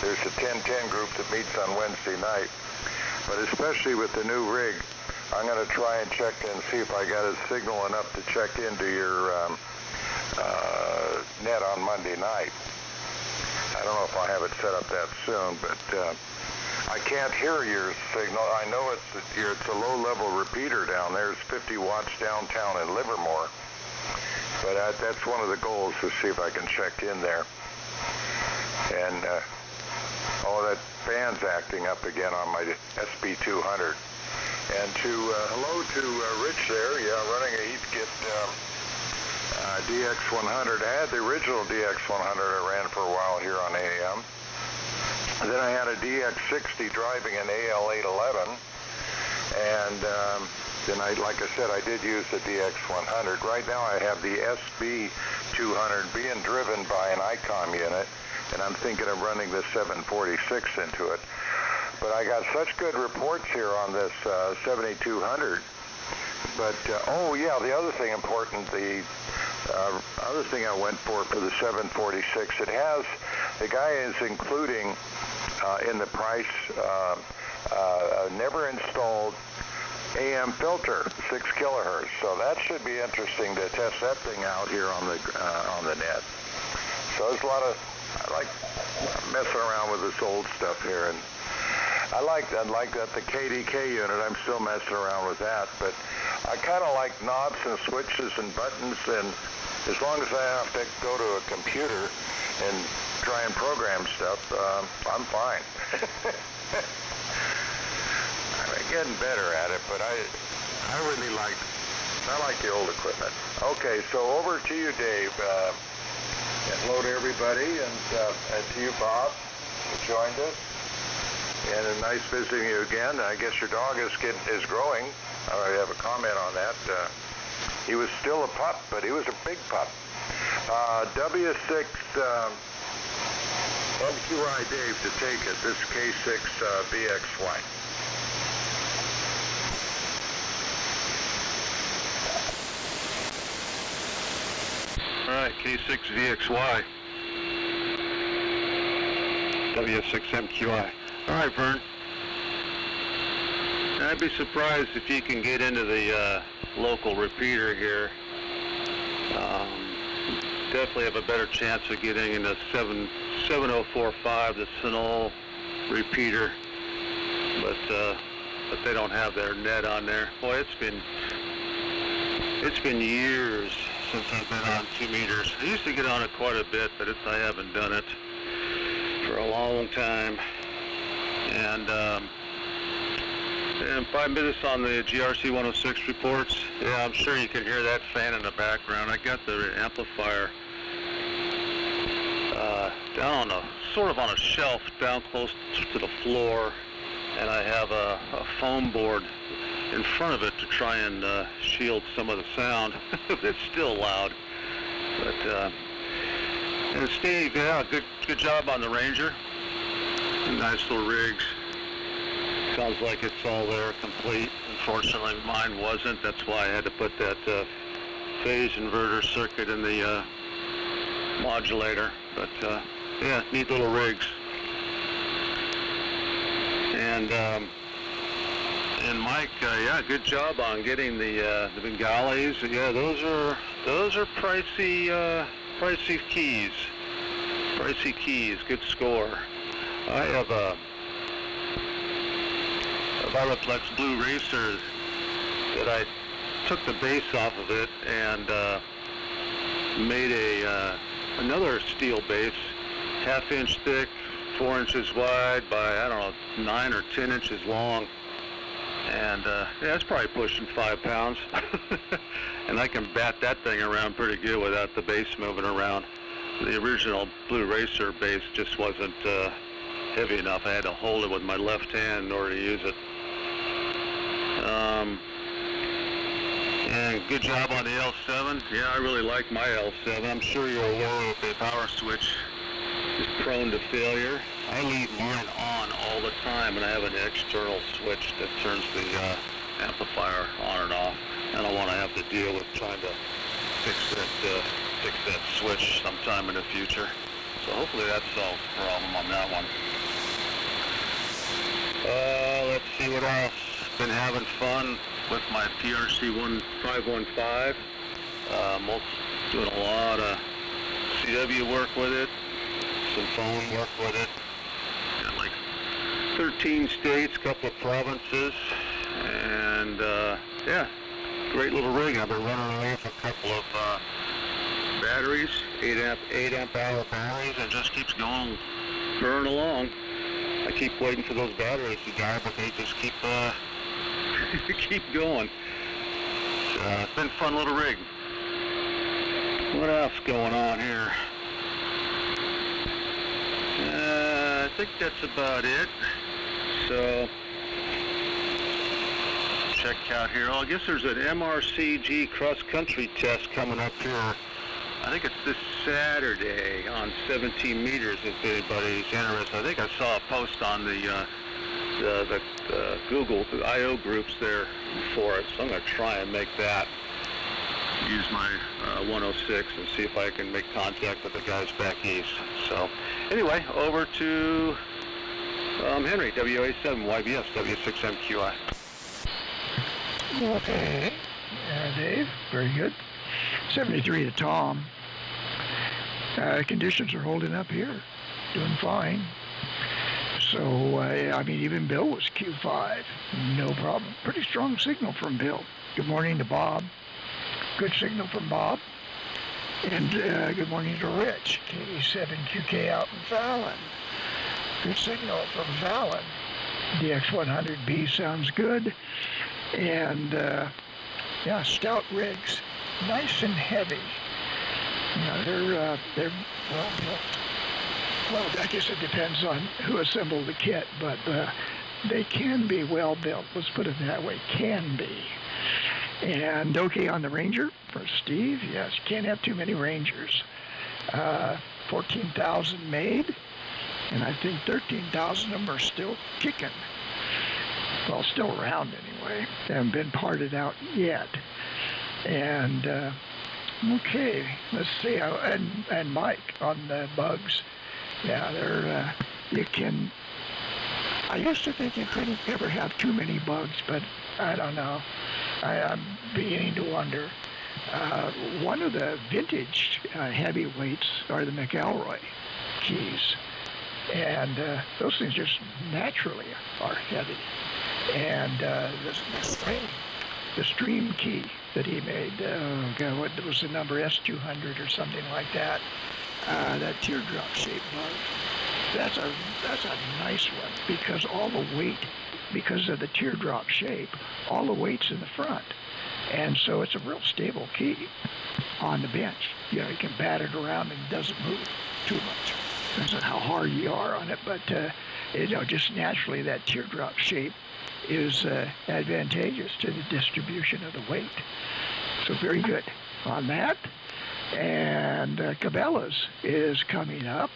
there's a 1010 group that meets on Wednesday night, but especially with the new rig, I'm going to try and check and see if I got a signal enough to check into your net on Monday night. I don't know if I'll have it set up that soon, but I can't hear your signal. I know it's a low-level repeater down there. It's 50 watts downtown in Livermore. But that's one of the goals, to see if I can check in there. And, oh, that fan's acting up again on my SB200. And hello to Rich there. Yeah, running a Heathkit DX100. I had the original DX100 I ran for a while here on AM. Then I had a DX60 driving an AL811, and then like I said, I did use the DX100. Right now I have the SB200 being driven by an ICOM unit, and I'm thinking of running the 746 into it. But I got such good reports here on this 7200. But, oh yeah, the other thing important, the other thing I went for the 746, it has, the guy is including in the price a never installed AM filter, 6 kilohertz. So that should be interesting to test that thing out here on the net. So there's a lot of, I like messing around with this old stuff here, and I like that, the KDK unit. I'm still messing around with that, but I kind of like knobs and switches and buttons, and as long as I have to go to a computer and try and program stuff, I'm fine. I'm getting better at it, but I really like the old equipment. Okay, so over to you, Dave, and hello to everybody, and to you, Bob, who joined us. And nice visiting you again. I guess your dog is growing. I already have a comment on that. He was still a pup, but he was a big pup. W6 MQI Dave to take it. This K6 VXY. All right, K6 VXY. W6 MQI. All right, Vern. I'd be surprised if you can get into the local repeater here. Definitely have a better chance of getting into 7045, the Sonol repeater, but they don't have their net on there. Boy, it's been years since I've been on 2 meters. I used to get on it quite a bit, but I haven't done it for a long time. And And 5 minutes on the GRC 106 reports. Yeah, I'm sure you can hear that fan in the background. I got the amplifier down sort of on a shelf down close to the floor, and I have a foam board in front of it to try and shield some of the sound. It's still loud. But and Steve, yeah, good job on the Ranger. Nice little rigs. Sounds like it's all there, complete. Unfortunately, mine wasn't. That's why I had to put that phase inverter circuit in the modulator. But yeah, neat little rigs. And Mike, yeah, good job on getting the Bengalis. Yeah, those are pricey keys. Pricey keys. Good score. I have a Viraflex Blue Racer that I took the base off of it and made another steel base, 1/2 inch thick, 4 inches wide by, I don't know, 9 or 10 inches long. And yeah, it's probably pushing 5 pounds. And I can bat that thing around pretty good without the base moving around. The original Blue Racer base just wasn't heavy enough. I had to hold it with my left hand in order to use it. And good job on the L7. Yeah, I really like my L7. I'm sure you're aware that the power switch is prone to failure. I leave mine on all the time, and I have an external switch that turns the amplifier on and off. I don't want to have to deal with trying to fix that switch sometime in the future. So hopefully that solves the problem on that one. Let's see what else. Been having fun with my PRC 1515. Doing a lot of CW work with it, some phone work with it. Got like 13 states, couple of provinces, and yeah, great little rig. I've been running away with a couple of batteries, 8 amp hour batteries, and just keeps going, burning along. I keep waiting for those batteries to die, but they just keep keep going. It's been a fun little rig. What else going on here? I think that's about it. So, check out here. Oh, I guess there's an MRCG cross-country test coming up here. I think it's this Saturday on 17 meters, if anybody's interested. I think I saw a post on the Google, the I.O. groups there for it, so I'm going to try and make that. Use my 106 and see if I can make contact with the guys back east. So, anyway, over to Henry, WA7, YBS, W6MQI. Okay. Dave, very good. 73 to Tom. Conditions are holding up here, doing fine. So, I mean, even Bill was Q5, no problem. Pretty strong signal from Bill. Good morning to Bob. Good signal from Bob. And good morning to Rich, KD7QK out in Fallon. Good signal from Fallon. DX100B sounds good. And, yeah, stout rigs, nice and heavy. You know, they're well built. Well, I guess it depends on who assembled the kit, but they can be well built. Let's put it that way, can be. And okay on the Ranger for Steve. Yes, you can't have too many Rangers. 14,000 made, and I think 13,000 of them are still kicking. Well, still around anyway. They haven't been parted out yet. And okay, let's see. And Mike on the bugs. Yeah, they're you can. I used to think you couldn't ever have too many bugs, but I don't know. I'm beginning to wonder. One of the vintage heavyweights are the McElroy keys, and those things just naturally are heavy. And the stream key that he made, God, what was the number, S200 or something like that? That teardrop shaped bug. That's a nice one because all the weight because of the teardrop shape, all the weight's in the front. And so it's a real stable key on the bench. You know, you can bat it around and it doesn't move too much. Depends on how hard you are on it, but you know, just naturally that teardrop shape is advantageous to the distribution of the weight. So very good on that. And Cabela's is coming up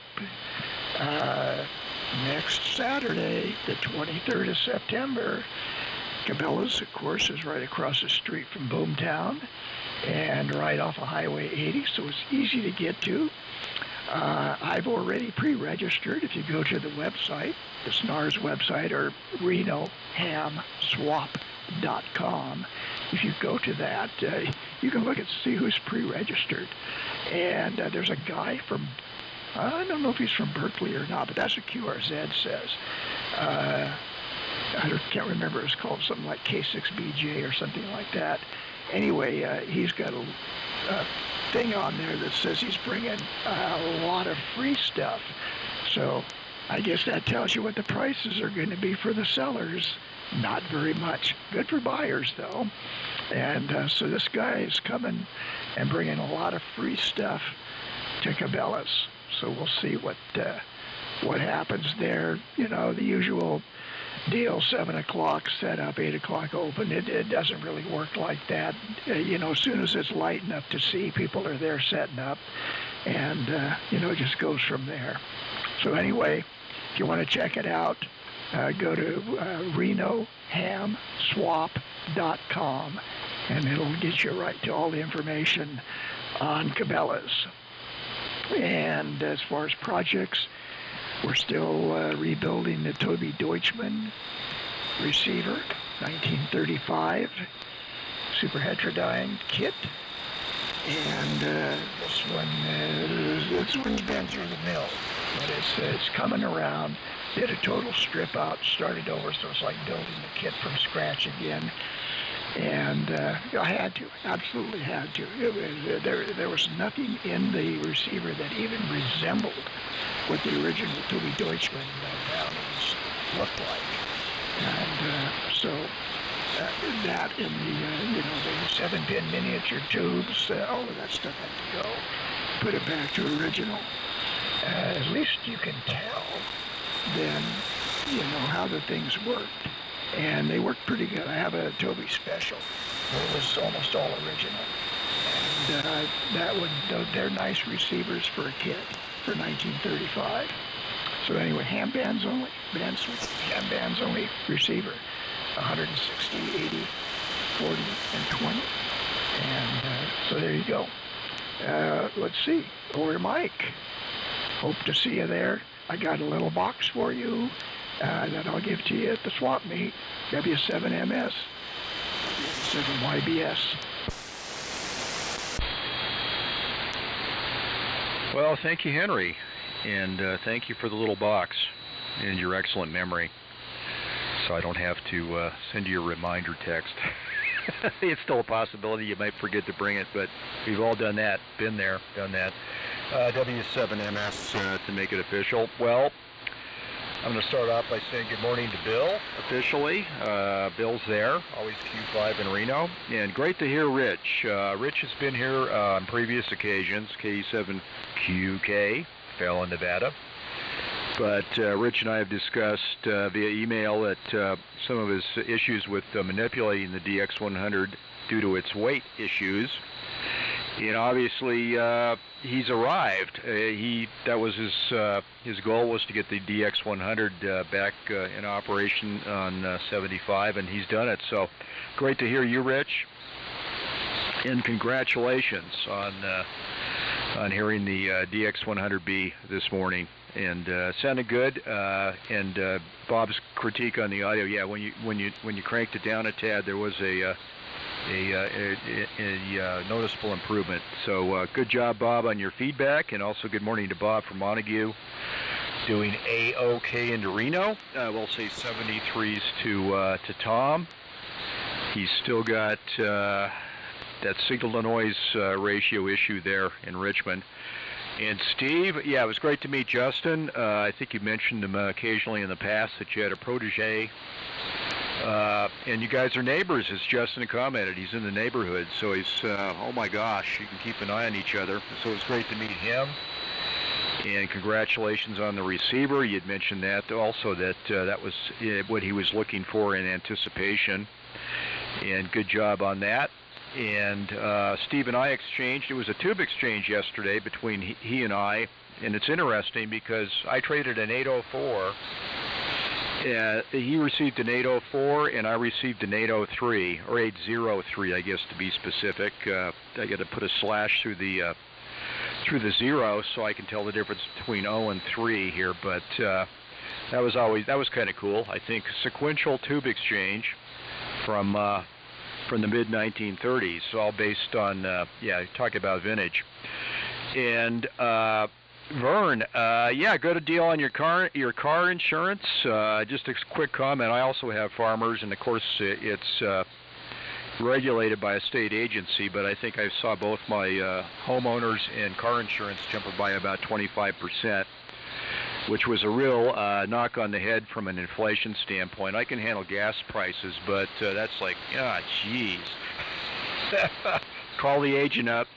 next Saturday, the 23rd of September. Cabela's, of course, is right across the street from Boomtown and right off of Highway 80, so it's easy to get to. I've already pre-registered. If you go to the website, the SNARS website, or RenoHamSwap.com, if you go to that, you can look and see who's pre-registered. And there's a guy from, I don't know if he's from Berkeley or not, but that's what QRZ says. I can't remember. It's called something like K6BJ or something like that. Anyway, he's got a thing on there that says he's bringing a lot of free stuff. So I guess that tells you what the prices are going to be for the sellers. Not very much. Good for buyers, though. And so this guy is coming and bringing a lot of free stuff to Cabela's. So we'll see what happens there. You know, the usual deal, 7 o'clock set up, 8 o'clock open. It doesn't really work like that. You know, as soon as it's light enough to see, people are there setting up, and you know, it just goes from there. So anyway, if you want to check it out, go to RenoHamSwap.com, and it'll get you right to all the information on Cabela's. And as far as projects, we're still rebuilding the Toby Deutschmann receiver, 1935 super heterodyne kit. And this one's been through the mill, but it's coming around. Did a total strip out, started over, so it's like building the kit from scratch again. And I had to, absolutely had to. There was nothing in the receiver that even resembled what the original Toby Deutschmann Brownies looked like. And so that and the 7-pin miniature tubes, all of that stuff had to go. Put it back to original. At least you can tell then, you know, how the things worked. And they worked pretty good. I have a Toby Special. It was almost all original. And that one, they're nice receivers for a kit for 1935. So anyway, ham bands only, ham bands only receiver, 160, 80, 40, and 20. And so there you go. Let's see, over Mike. Hope to see you there. I got a little box for you that I'll give to you at the swap meet, W7MS, W7YBS. Well, thank you, Henry, and thank you for the little box and your excellent memory, so I don't have to send you a reminder text. It's still a possibility you might forget to bring it, but we've all done that, been there, done that. W7MS to make it official. Well, I'm going to start off by saying good morning to Bill, officially. Bill's there, always Q5 in Reno. And great to hear Rich. Rich has been here on previous occasions, K7QK, Fallon, Nevada. But Rich and I have discussed via email that some of his issues with manipulating the DX100 due to its weight issues. And obviously, he's arrived. That was his goal, was to get the DX100 back in operation on 75, and he's done it. So, great to hear you, Rich. And congratulations on hearing the DX100B this morning. And sounded good. And Bob's critique on the audio, yeah, when you cranked it down a tad, there was a noticeable improvement. So good job, Bob, on your feedback, and also good morning to Bob from Montague, doing A-OK into Reno. We'll say 73s to Tom. He's still got that signal to noise ratio issue there in Richmond. And Steve, yeah, it was great to meet Justin. I think you mentioned him occasionally in the past that you had a protege. And you guys are neighbors, as Justin commented. He's in the neighborhood, so he's, oh my gosh, you can keep an eye on each other. So it was great to meet him. And congratulations on the receiver. You'd mentioned that also, that that was what he was looking for in anticipation. And good job on that. And Steve and I exchanged, it was a tube exchange yesterday between he and I, and it's interesting because I traded an 804. He received an 804 and I received an 803, or 803 I guess to be specific. I got to put a slash through the 0 so I can tell the difference between 0 and 3 here, but that was kind of cool. I think sequential tube exchange from the mid-1930s, all based on, talk about vintage. And Vern, got a deal on your car insurance. Just a quick comment, I also have farmers, and of course it's regulated by a state agency, but I think I saw both my homeowners and car insurance jump up by about 25%. Which was a real knock on the head from an inflation standpoint. I can handle gas prices, but that's like, geez. Call the agent up.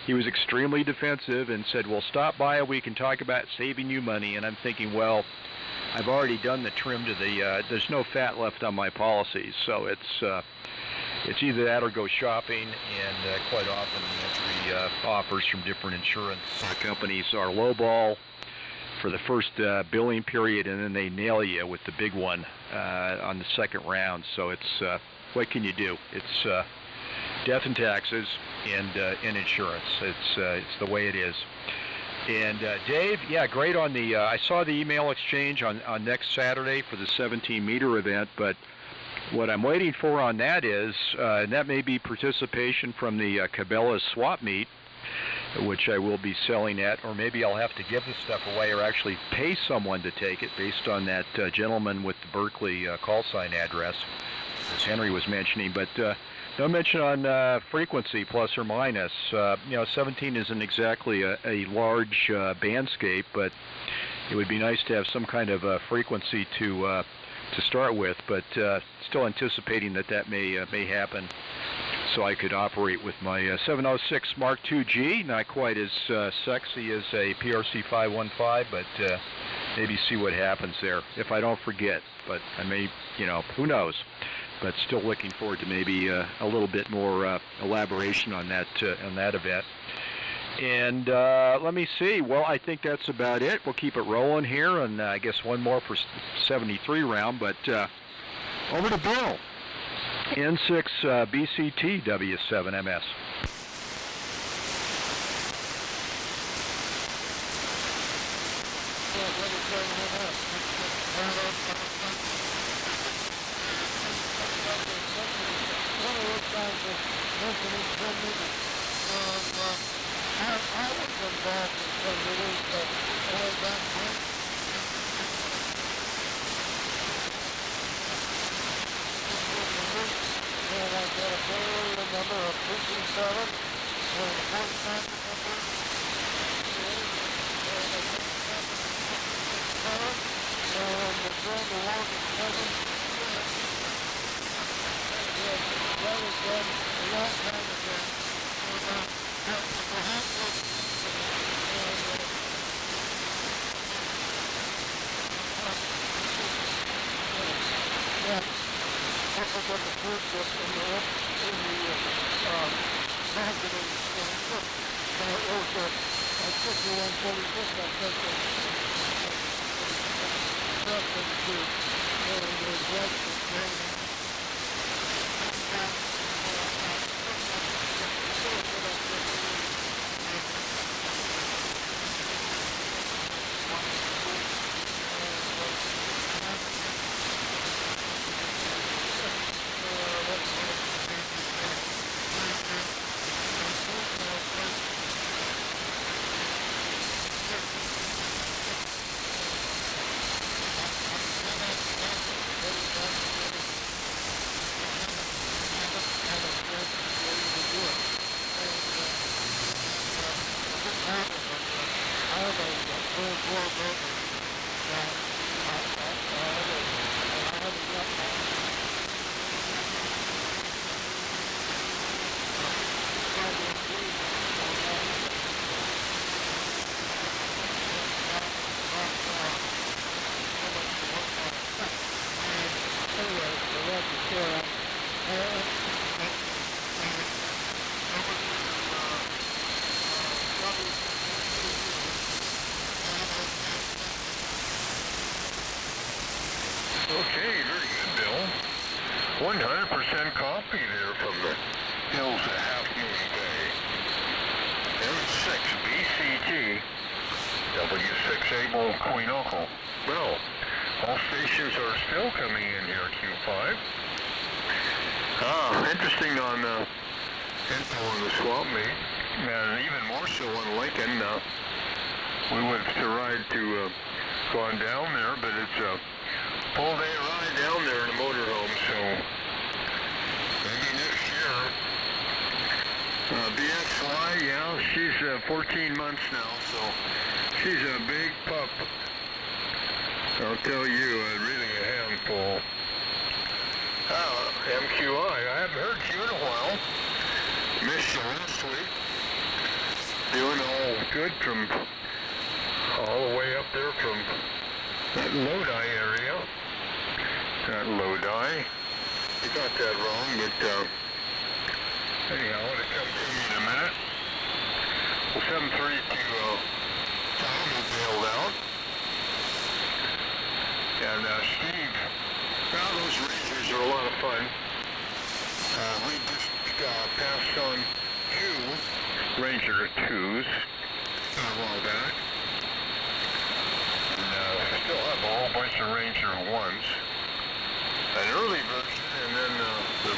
He was extremely defensive and said, well, stop by and we can talk about saving you money. And I'm thinking, well, I've already done the trim to the, there's no fat left on my policies. So it's either that or go shopping, and quite often the entry offers from different insurance companies are lowball for the first billing period, and then they nail you with the big one on the second round. So it's what can you do? It's death and taxes and insurance. It's the way it is. And Dave, yeah, great on the. I saw the email exchange on next Saturday for the 17-meter event, but what I'm waiting for on that is, and that may be participation from the Cabela's swap meet, which I will be selling at, or maybe I'll have to give the stuff away or actually pay someone to take it based on that gentleman with the Berkeley call sign address, as Henry was mentioning. But no mention on frequency, plus or minus. 17 isn't exactly a large bandscape, but it would be nice to have some kind of frequency to start with, but still anticipating that may happen, so I could operate with my 706 Mark II-G, not quite as sexy as a PRC 515, but maybe see what happens there, if I don't forget, but I may, who knows, but still looking forward to maybe a little bit more elaboration on that event. And let me see, well, I think that's about it. We'll keep it rolling here, and I guess one more for 73 round, but over to Bill. N6 BCT W7MS. I was involved in some meetings way back when. And I got a fair number of 57 and a 49 number. And the friend who walked in heaven. That was done a long time ago. Got the first in the marketing it was 5146, I think, have a full floor building that I haven't got that. Okay, very good, Bill. 100% copy there from the hills of Half Moon Bay. M6 BCT, W6 Able Queen Uncle. Well, all stations are still coming in here, Q5. Interesting on info on the swap meet, and even more so on Lincoln. We would have to ride to gone down there, but it's a full day ride down there in a motorhome, so maybe next year. BXY, yeah, she's 14 months now, so she's a big pup. I'll tell you, really a handful. MQI, I haven't heard you in a while. Missed you last week. Doing all good from all the way up there from that Lodi area. Not Lodi. You got that wrong, but anyhow, it'll come to me in a minute. Well, 732 Tom is bailed out. And Steve, now those Rangers are a lot of fun. We just passed on 2 Ranger 2s a while back. And still have a whole bunch of Ranger 1s. An early version and then the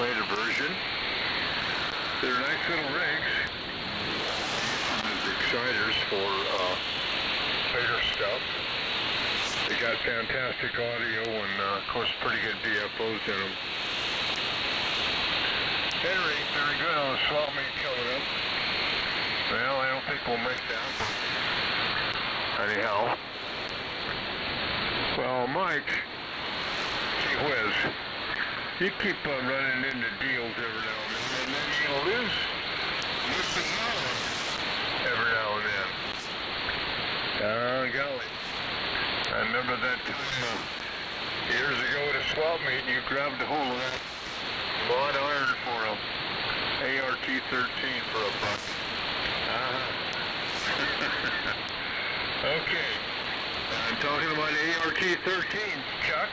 later version. They're nice little rigs. As exciters for later stuff. They got fantastic audio and of course pretty good DFOs in them. Henry, very good on the swap meet coming up. Well, I don't think we'll make that. Anyhow. Well, Mike, gee whiz, you keep running into deals every now and then you lose missing out every now and then. Golly. I remember that time years ago at a swap meet, you grabbed a hold of that mod iron for a ART-13 for a buck. Okay. I'm talking about ART-13s, Chuck.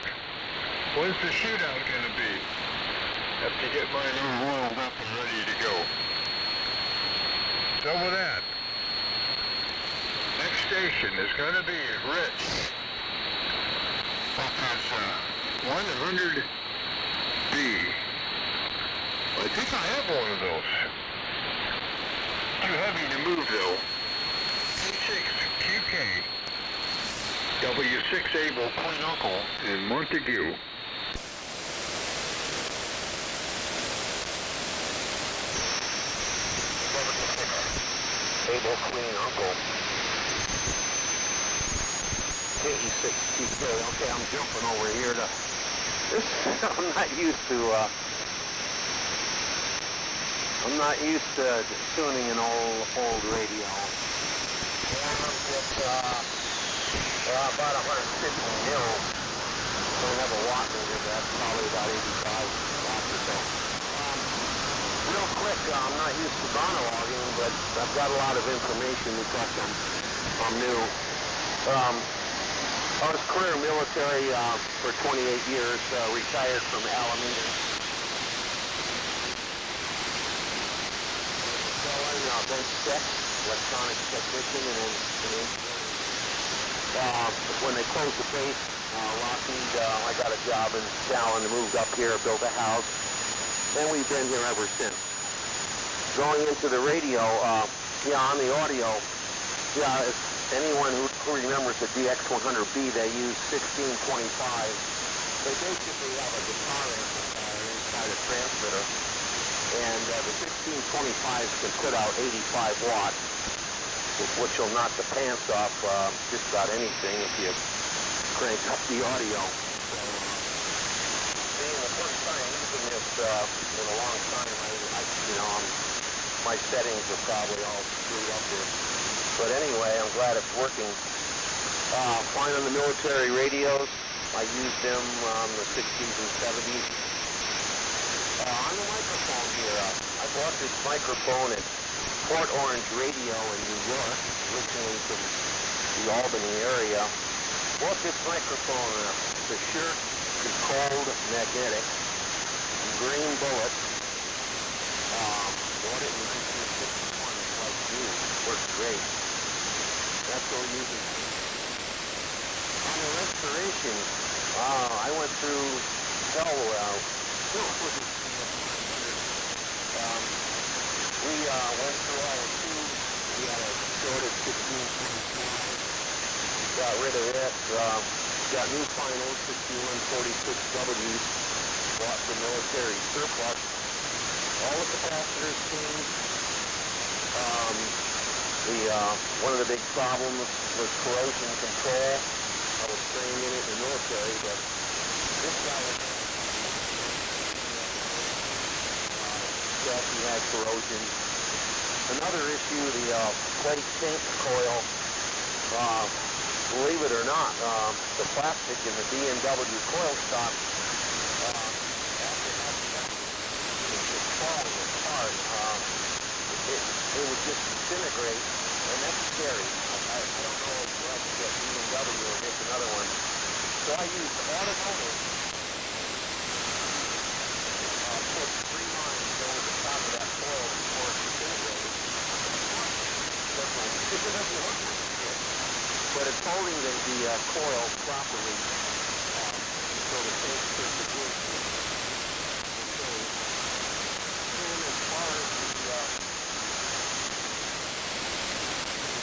When's the shootout going to be? Have to get mine all rolled up and ready to go. So with that, next station is going to be Rich. That's 100B. I think I have one of those. Too heavy to move though. K6QK. W6 Able Point Uncle in Montague. Able Queen Uncle. KE6QK. Okay, I'm jumping over here to this. I'm not used to just tuning an old radio. It's about 150 mil. So we have a watt meter, that's probably about 85 watts or so. Real quick, I'm not used to monologuing, but I've got a lot of information because I'm new. I was career military for 28 years, retired from Alameda. Bench tech, electronics technician, and when they closed the base, Lockheed, I got a job in Fallon, moved up here, built a house, and we've been here ever since. Going into the radio, on the audio, if anyone who remembers the DX100B, they use 1625. They basically have a guitar amplifier inside a transmitter, and the 1625s can put out 85 watts. which will knock the pants off just about anything if you crank up the audio. So, being the first time using this in a long time, my settings are probably all screwed up here. But anyway, I'm glad it's working. Fine on the military radios. I used them in the 60s and 70s. On the microphone here, I bought this microphone at Port Orange Radio in New York, originally from the Albany area. Bought this microphone, the Shure Controlled Magnetic, green bullet. Bought it in 1961, it's like new, works great. That's what we're using. On the restoration, I went through hell. We went through all the tubes. We had a shorted 1625. Got rid of it. Got new finals, 6146Ws. Bought the military surplus. All the capacitors changed. One of the big problems was corrosion control. I was trained in it in the military, but this guy was he had corrosion. Another issue, the plate sink coil. Believe it or not, the plastic in the BMW coil stock was just falling apart. It would just disintegrate, and that's scary. I don't know if I can get BMW or make another one. So I used automotive. Put 3 lines over the top of that coil before it disintegrated. It doesn't work like it did. But it's holding the coil properly, so the temperature is good. And as far as the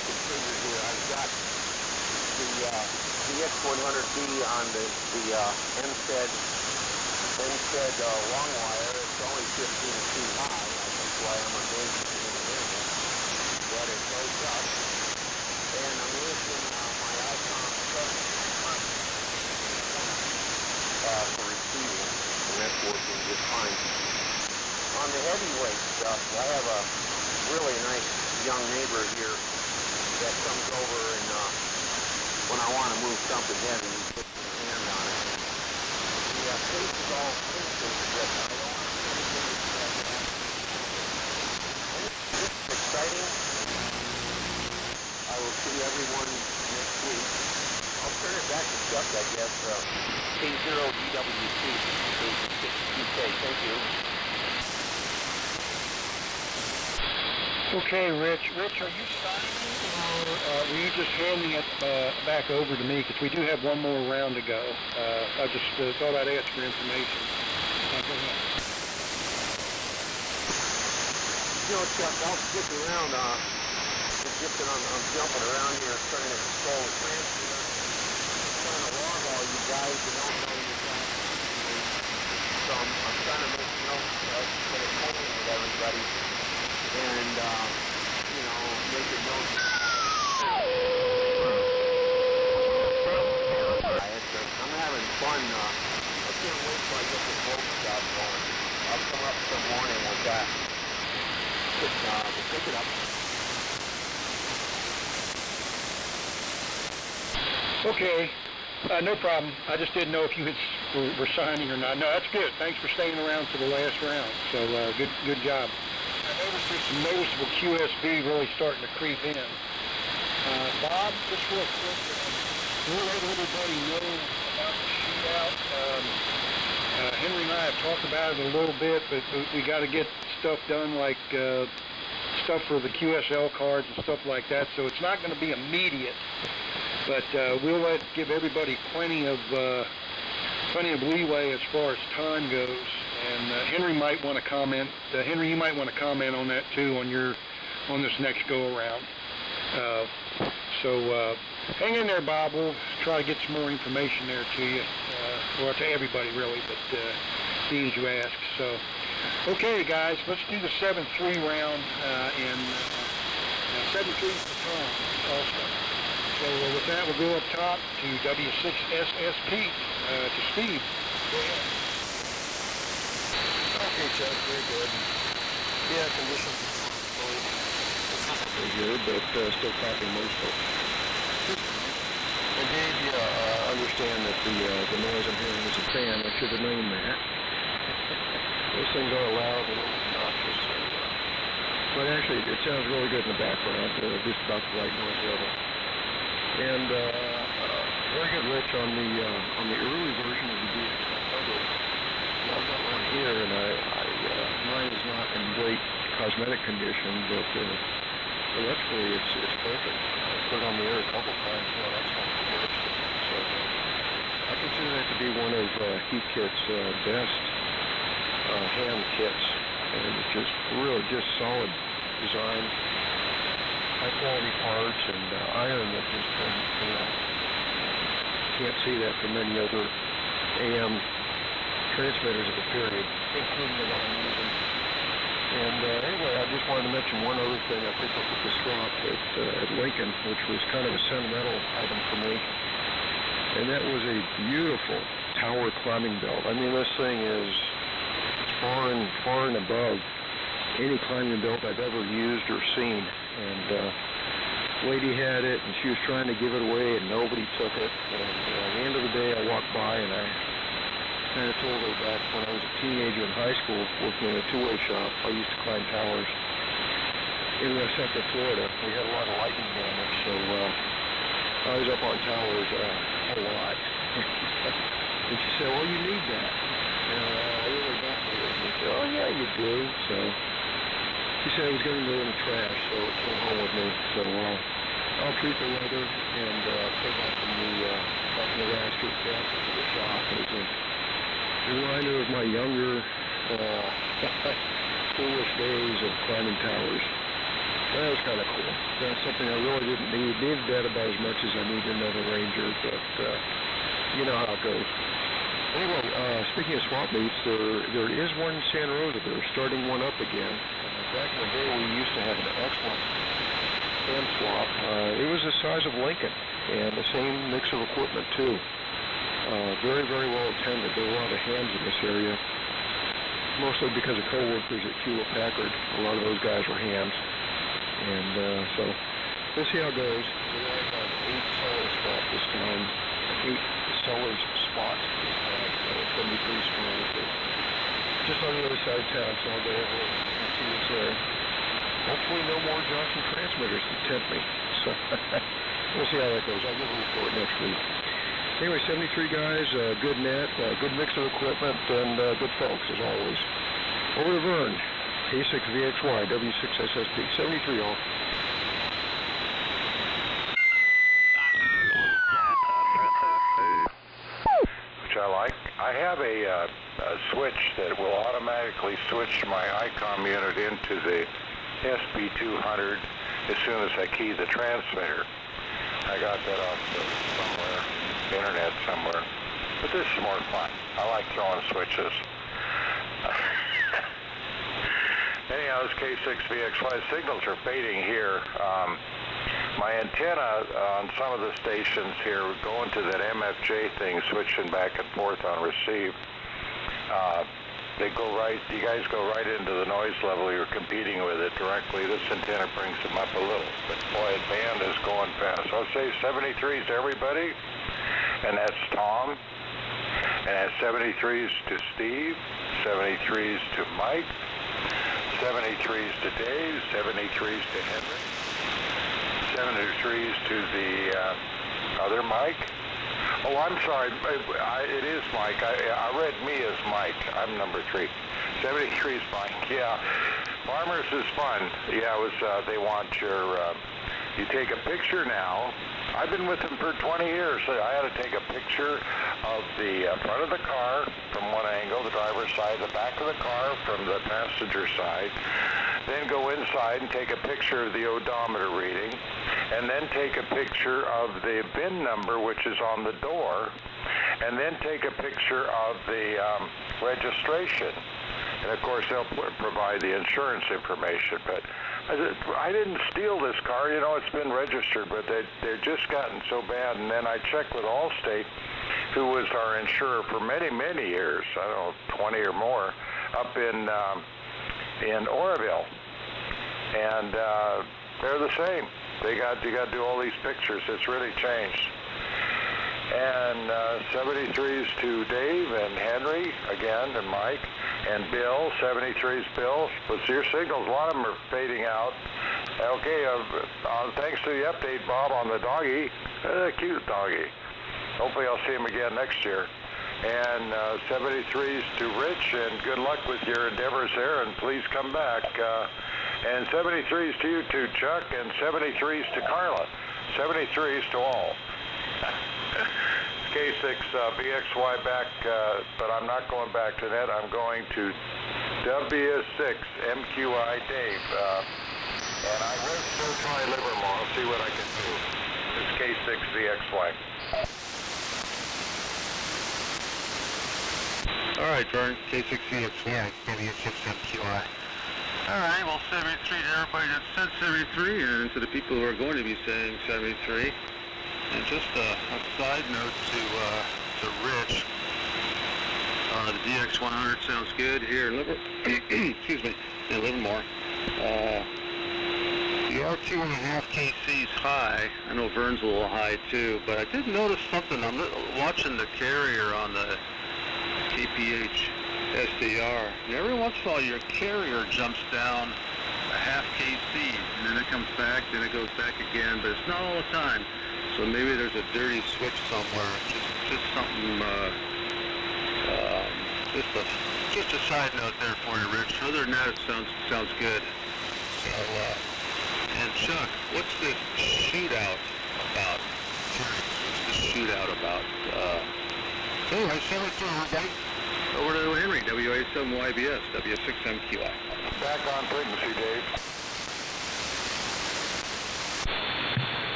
configure here, I've got the X100B on the NSED long wire. It's only 15 feet high. That's why I'm amazed at it. But it goes up. And I'm using my Icon 7 for receiving, and that's working just fine. On the heavyweight stuff, I have a really nice young neighbor here that comes over and when I want to move something heavy, he puts his hand on it. The case is all painted, but I don't want anything like that. This is exciting. I will see everyone next week. I'll turn it back to Chuck, I guess. K0DWC, 6QK. Thank you. Okay, Rich. Rich, are you signing or were you just handing it back over to me? Because we do have one more round to go. I just thought I'd ask for information. Go ahead. You know, Chuck, I'll stick around. I'm jumping around here trying to install the transmitter. I'm trying to log all you guys that don't know your guys. So I'm trying to make notes get acquainted with everybody. And, making notes. I'm having fun. I can't wait till I get this boat job going. I'll come up some morning with that. Pick it up. Okay, no problem. I just didn't know if you were signing or not. No, that's good. Thanks for staying around for the last round. So good job. I noticed there's some noticeable QSB really starting to creep in. Bob, just real quick, we'll let everybody know about the shootout. Henry and I have talked about it a little bit, but we got to get stuff done like stuff for the QSL cards and stuff like that. So it's not going to be immediate. But we'll give everybody plenty of leeway as far as time goes. And Henry might want to comment. Henry, you might want to comment on that too on this next go around. So hang in there, Bob. We'll try to get some more information there to you, or to everybody really, but being as you ask. So, okay, guys, let's do the 7-3 round and 73's the time also. So with that, we'll go up top to W6SSP to speed. Okay, Chuck, very good. Yeah, conditions pretty good, but still copying most of it. And Dave, yeah, understand that the noise I'm hearing is a fan. I should have known that. Those things are loud and obnoxious. But actually, it sounds really good in the background, just about the right noise level. And very good, Rich, on the early version of the DX100. I've got one here, and mine is not in great cosmetic condition, but electrically it's perfect. I put it on the air a couple times, got excellent condition. So I consider that to be one of Heathkit's best hand kits, and it's just really just solid design, high quality parts, and iron that just can't see that from many other AM transmitters of the period, including the one I'm using. And anyway, I just wanted to mention one other thing I picked up at the swap at Lincoln, which was kind of a sentimental item for me. And that was a beautiful tower climbing belt. I mean, this thing is far and above any climbing belt I've ever used or seen. And lady had it, and she was trying to give it away, and nobody took it. And at the end of the day, I walked by, and I kind of told her back when I was a teenager in high school working in a two-way shop. I used to climb towers in Central Florida. We had a lot of lightning damage, so I was up on towers a lot. And she said, well, you need that. I really don't need it. I said, oh, yeah, you do. So she said it was going to go in the trash, so it came home with me. So I'll treat the leather and put it back in the raster cabinet of the shop. It's a reminder of my younger, foolish days of climbing towers. That was kind of cool. That's something I really didn't need. Needed that about as much as I need another Ranger, but you know how it goes. Anyway, speaking of swap meets, there is one in Santa Rosa. They're starting one up again. Back in the day, we used to have an excellent hand swap. It was the size of Lincoln, and the same mix of equipment, too. Very, very well attended. There were a lot of hands in this area, mostly because of co-workers at Hewlett-Packard. A lot of those guys were hands. And so we'll see how it goes. We have 8 solid spots this time. 8 solid spots this time. 73 strings. Just on the other side of town, so I'll go over and see what's there. Hopefully no more Johnson transmitters to tempt me. So we'll see how that goes. I'll give a report next week. Anyway, 73 guys, good net, good mix of equipment, and good folks, as always. Over to Vern, K6VXY, W6SSP, 73 all. Which I like. I have a switch that will automatically switch my ICOM unit into the SP200 as soon as I key the transmitter. I got that off somewhere. Internet somewhere, but this is more fun. I like throwing switches. Anyhow, this K6VXY signals are fading here. My antenna on some of the stations here going to that MFJ thing, switching back and forth on receive. You guys go right into the noise level. You're competing with it directly. This antenna brings them up a little, but boy, the band is going fast. I'll say 73s to everybody. And that's Tom, and that's 73s to Steve, 73s to Mike, 73s to Dave, 73s to Henry, 73s to the other Mike. Oh, I'm sorry, it is Mike. I read me as Mike. I'm number 3. 73 is Mike, yeah. Farmers is fun. Yeah, it was, they want your, you take a picture now. I've been with them for 20 years. So I had to take a picture of the front of the car from one angle, the driver's side, the back of the car from the passenger side, then go inside and take a picture of the odometer reading, and then take a picture of the VIN number, which is on the door, and then take a picture of the registration. And of course, they'll provide the insurance information, but I didn't steal this car, you know, it's been registered, but they're just gotten so bad. And then I checked with Allstate, who was our insurer for many, many years, I don't know, 20 or more, up in Oroville. And they're the same. You got to do all these pictures. It's really changed. And 73s to Dave and Henry again, and Mike and Bill. 73s Bill. But your signals, a lot of them are fading out. Okay, thanks to the update, Bob, on the doggy. Cute doggy. Hopefully I'll see him again next year. And 73s to Rich, and good luck with your endeavors there, and please come back. And 73s to you too, Chuck, and 73s to Carla. 73s to all. K6 BXY back, but I'm not going back to that. I'm going to W6 MQI Dave. And I will still try Livermore. I'll see what I can do. It's K6 VXY. All right, Vern, K6VXY, W6MQI. All right, well, 73 to everybody that said 73, and to the people who are going to be saying 73. And just a side note to Rich, the DX100 sounds good here in excuse me, in Livermore. The R2.5 KC's high. I know Vern's a little high too, but I did notice something. I'm watching the carrier on the KPH SDR. And every once in a while your carrier jumps down a half KC, and then it comes back, then it goes back again, but it's not all the time. So maybe there's a dirty switch somewhere. Just something, just a side note there for you, Rich. Other than that, it sounds good. So, and Chuck, what's this shootout about? What's this shootout about? Anyway, 73, everybody. Over to Henry, WA7YBS, W6MQI. Back on frequency, Dave.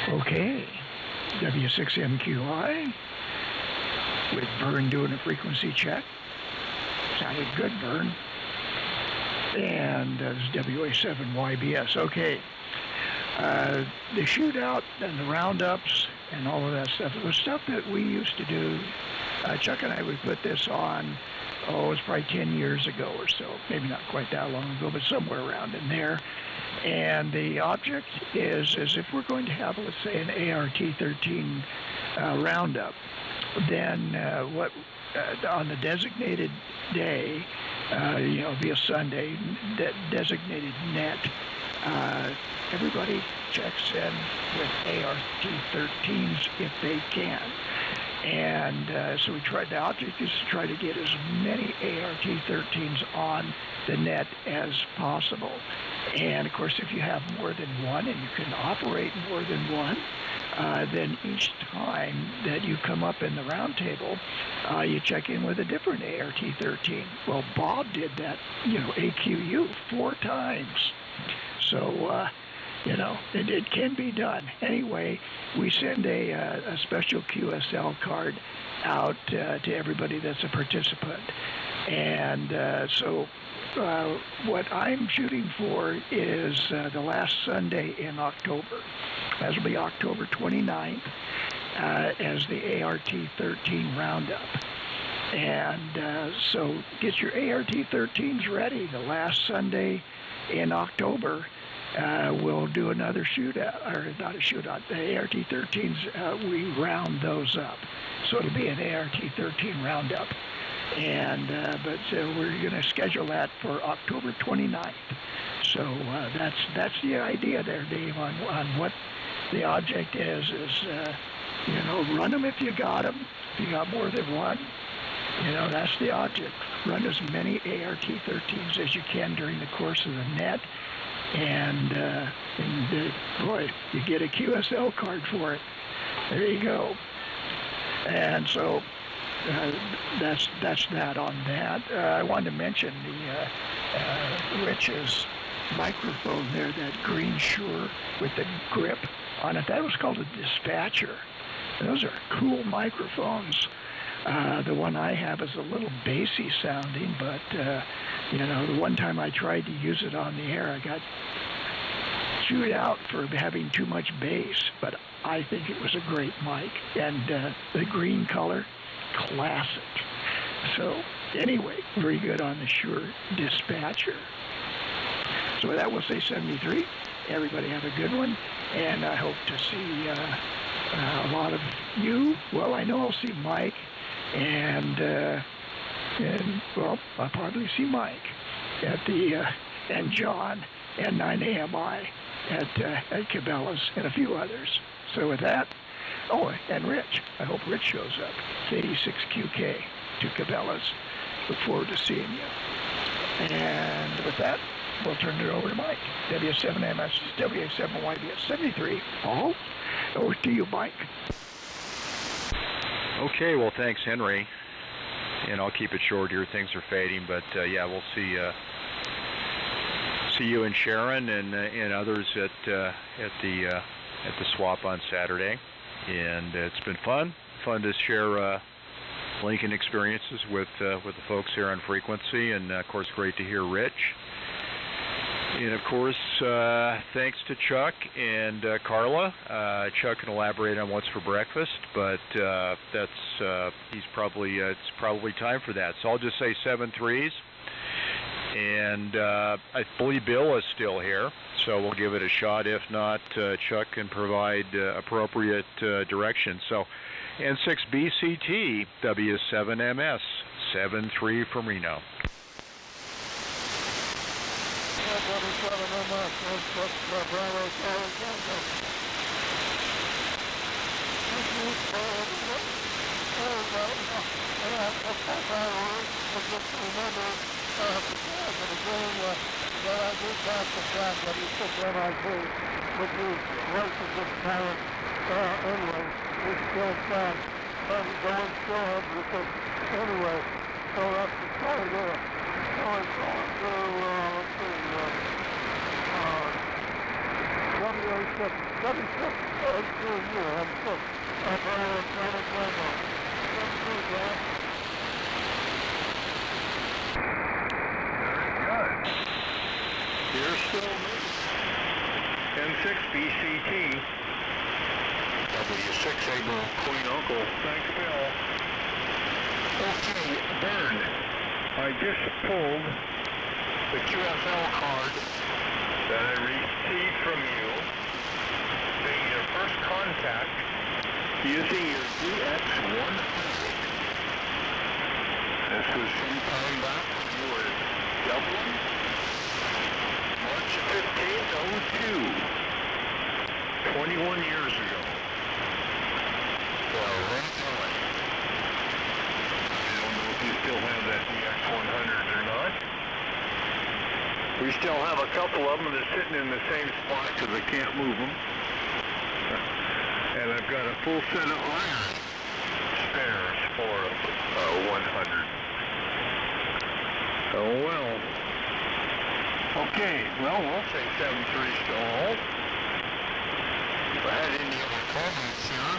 Okay, W6MQI with Vern doing a frequency check. Sounded good, Vern. And this is WA7YBS. Okay, the shootout and the roundups and all of that stuff, it was stuff that we used to do. Chuck and I would put this on, it was probably 10 years ago or so, maybe not quite that long ago, but somewhere around in there. And the object is if we're going to have, let's say, an ART-13 roundup, then on the designated day, be a Sunday, designated net, everybody checks in with ART-13s if they can. And so the object is to try to get as many ART-13s on the net as possible. And of course, if you have more than one and you can operate more than one, then each time that you come up in the round table, you check in with a different ART-13. Well, Bob did that, AQU 4 times. So, it can be done. Anyway, we send a special QSL card out to everybody that's a participant. And so what I'm shooting for is the last Sunday in October. That'll be October 29th as the ART-13 roundup. And so get your ART-13s ready. The last Sunday in October, we'll do another shootout, or not a shootout. The ART-13s, we round those up. So it'll be an ART-13 roundup. And but we're going to schedule that for October 29th. So that's the idea there, Dave, on what the object is run them if you got them. If you got more than one, that's the object. Run as many ART-13s as you can during the course of the net. And boy, you get a QSL card for it. There you go. And so that's that on that. I wanted to mention the Rich's microphone there, that Green Shure with the grip on it. That was called a dispatcher. Those are cool microphones. The one I have is a little bassy sounding, but the one time I tried to use it on the air, I got chewed out for having too much bass, but I think it was a great mic. And the green color, classic. So anyway, very good on the Shure Dispatcher. So with that, we'll say 73. Everybody have a good one, and I hope to see a lot of you. Well, I know I'll see Mike, and well, I'll probably see Mike at the and John and 9AMI at Cabela's and a few others. So with that, oh, and Rich. I hope Rich shows up. 86QK to Cabela's. Look forward to seeing you. And with that, we'll turn it over to Mike. W7MS, WA7YBS 73. All over to you, Mike. Okay, well, thanks, Henry. And I'll keep it short here. Things are fading, but yeah, we'll see you and Sharon and others at the swap on Saturday. And it's been fun to share Lincoln experiences with the folks here on Frequency, and of course, great to hear Rich. And of course, thanks to Chuck and Carla. Chuck can elaborate on what's for breakfast, but it's probably time for that. So I'll just say 7 threes. And I believe Bill is still here, so we'll give it a shot. If not, Chuck can provide appropriate direction. So N6BCT, W7MS, 7-3 from Reno. Anyway, so that's the story there. So it's going through, let's see, 76, I'm sick. You're still me. N6BCT. W6 Able Queen Uncle. Thanks, Bill. Okay, Vern. I just pulled the QFL card that I received from you, being your first contact using your DX100. This was some time back when you were in Dublin. March 15th, 02. 21 years ago. So, right time. I don't know if you still have that DX100 or not. We still have a couple of them that are sitting in the same spot because I can't move them. And I've got a full set of iron spares for a 100. Oh well. Okay, well, we'll say 7-3 still. If I had any other comments here.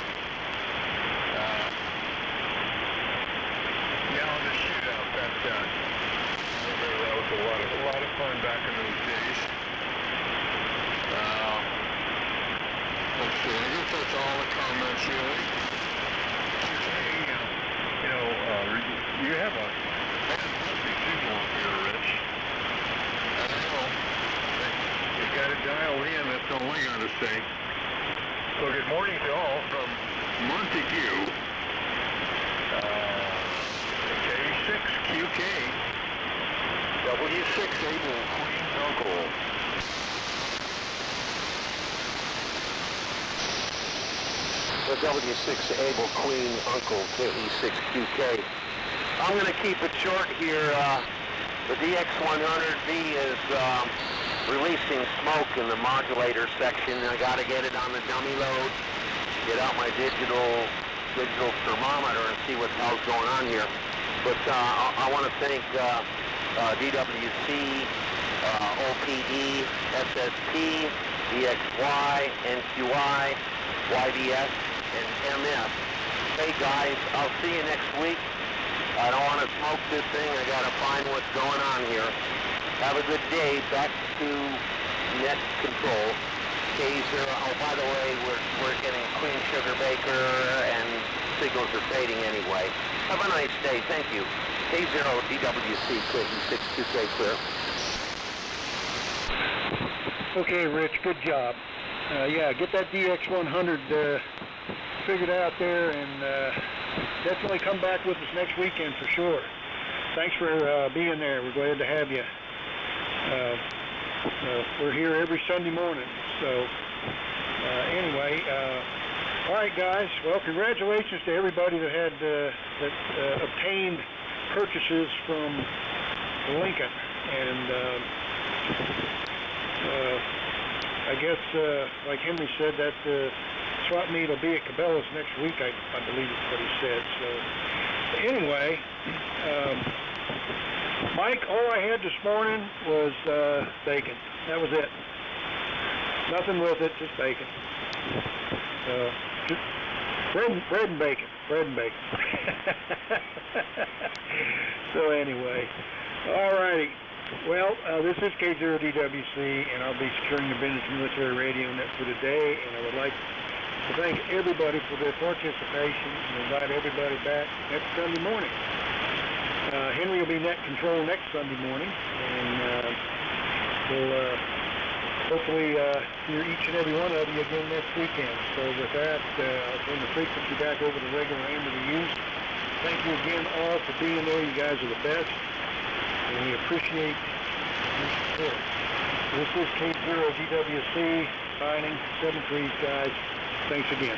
Yeah, on the shootout, that's done. That was a lot of fun back in those days. Let's see, I guess that's all the comments really. You're saying, you have a fantastic signal up here, Rich. I don't know. You got it dialed in, that's all I gotta say. So good morning to all from Montague. K6QK. W6 Able Queen Uncle. The W6 Able Queen Uncle KE6QK. I'm going to keep it short here. The DX100V is releasing smoke in the modulator section. I got to get it on the dummy load, get out my digital thermometer and see what the hell's going on here. But I want to thank DWC, OPE, SST, DXY, NQI, YDS, and MS. Hey guys, I'll see you next week. I don't want to smoke this thing. I got to find what's going on here. Have a good day. Back to net control. K0. Oh, by the way, we're getting Queen Sugar Baker and signals are fading anyway. Have a nice day. Thank you. K0 DWC, Clinton 62K clear. Okay, Rich, good job. Yeah, get that DX100 figured out there, and definitely come back with us next weekend for sure. Thanks for being there. We're glad to have you. We're here every Sunday morning. So anyway, all right, guys. Well, congratulations to everybody that had that obtained purchases from Lincoln, and I guess, like Henry said, that swap meet will be at Cabela's next week. I believe is what he said. So anyway. Mike, all I had this morning was bacon. That was it. Nothing with it, just bacon. Just bread and bacon. Bread and bacon. So anyway, all righty. Well, this is K0DWC, and I'll be securing the Vintage Military Radio Net for today, and I would like to thank everybody for their participation and invite everybody back next Sunday morning. Henry will be net control next Sunday morning, and we'll hopefully hear each and every one of you again next weekend. So with that, I'll turn the frequency back over to regular Amber to use. Thank you again all for being there. You guys are the best, and we appreciate your support. This is K0DWC, signing 7 3s, guys. Thanks again.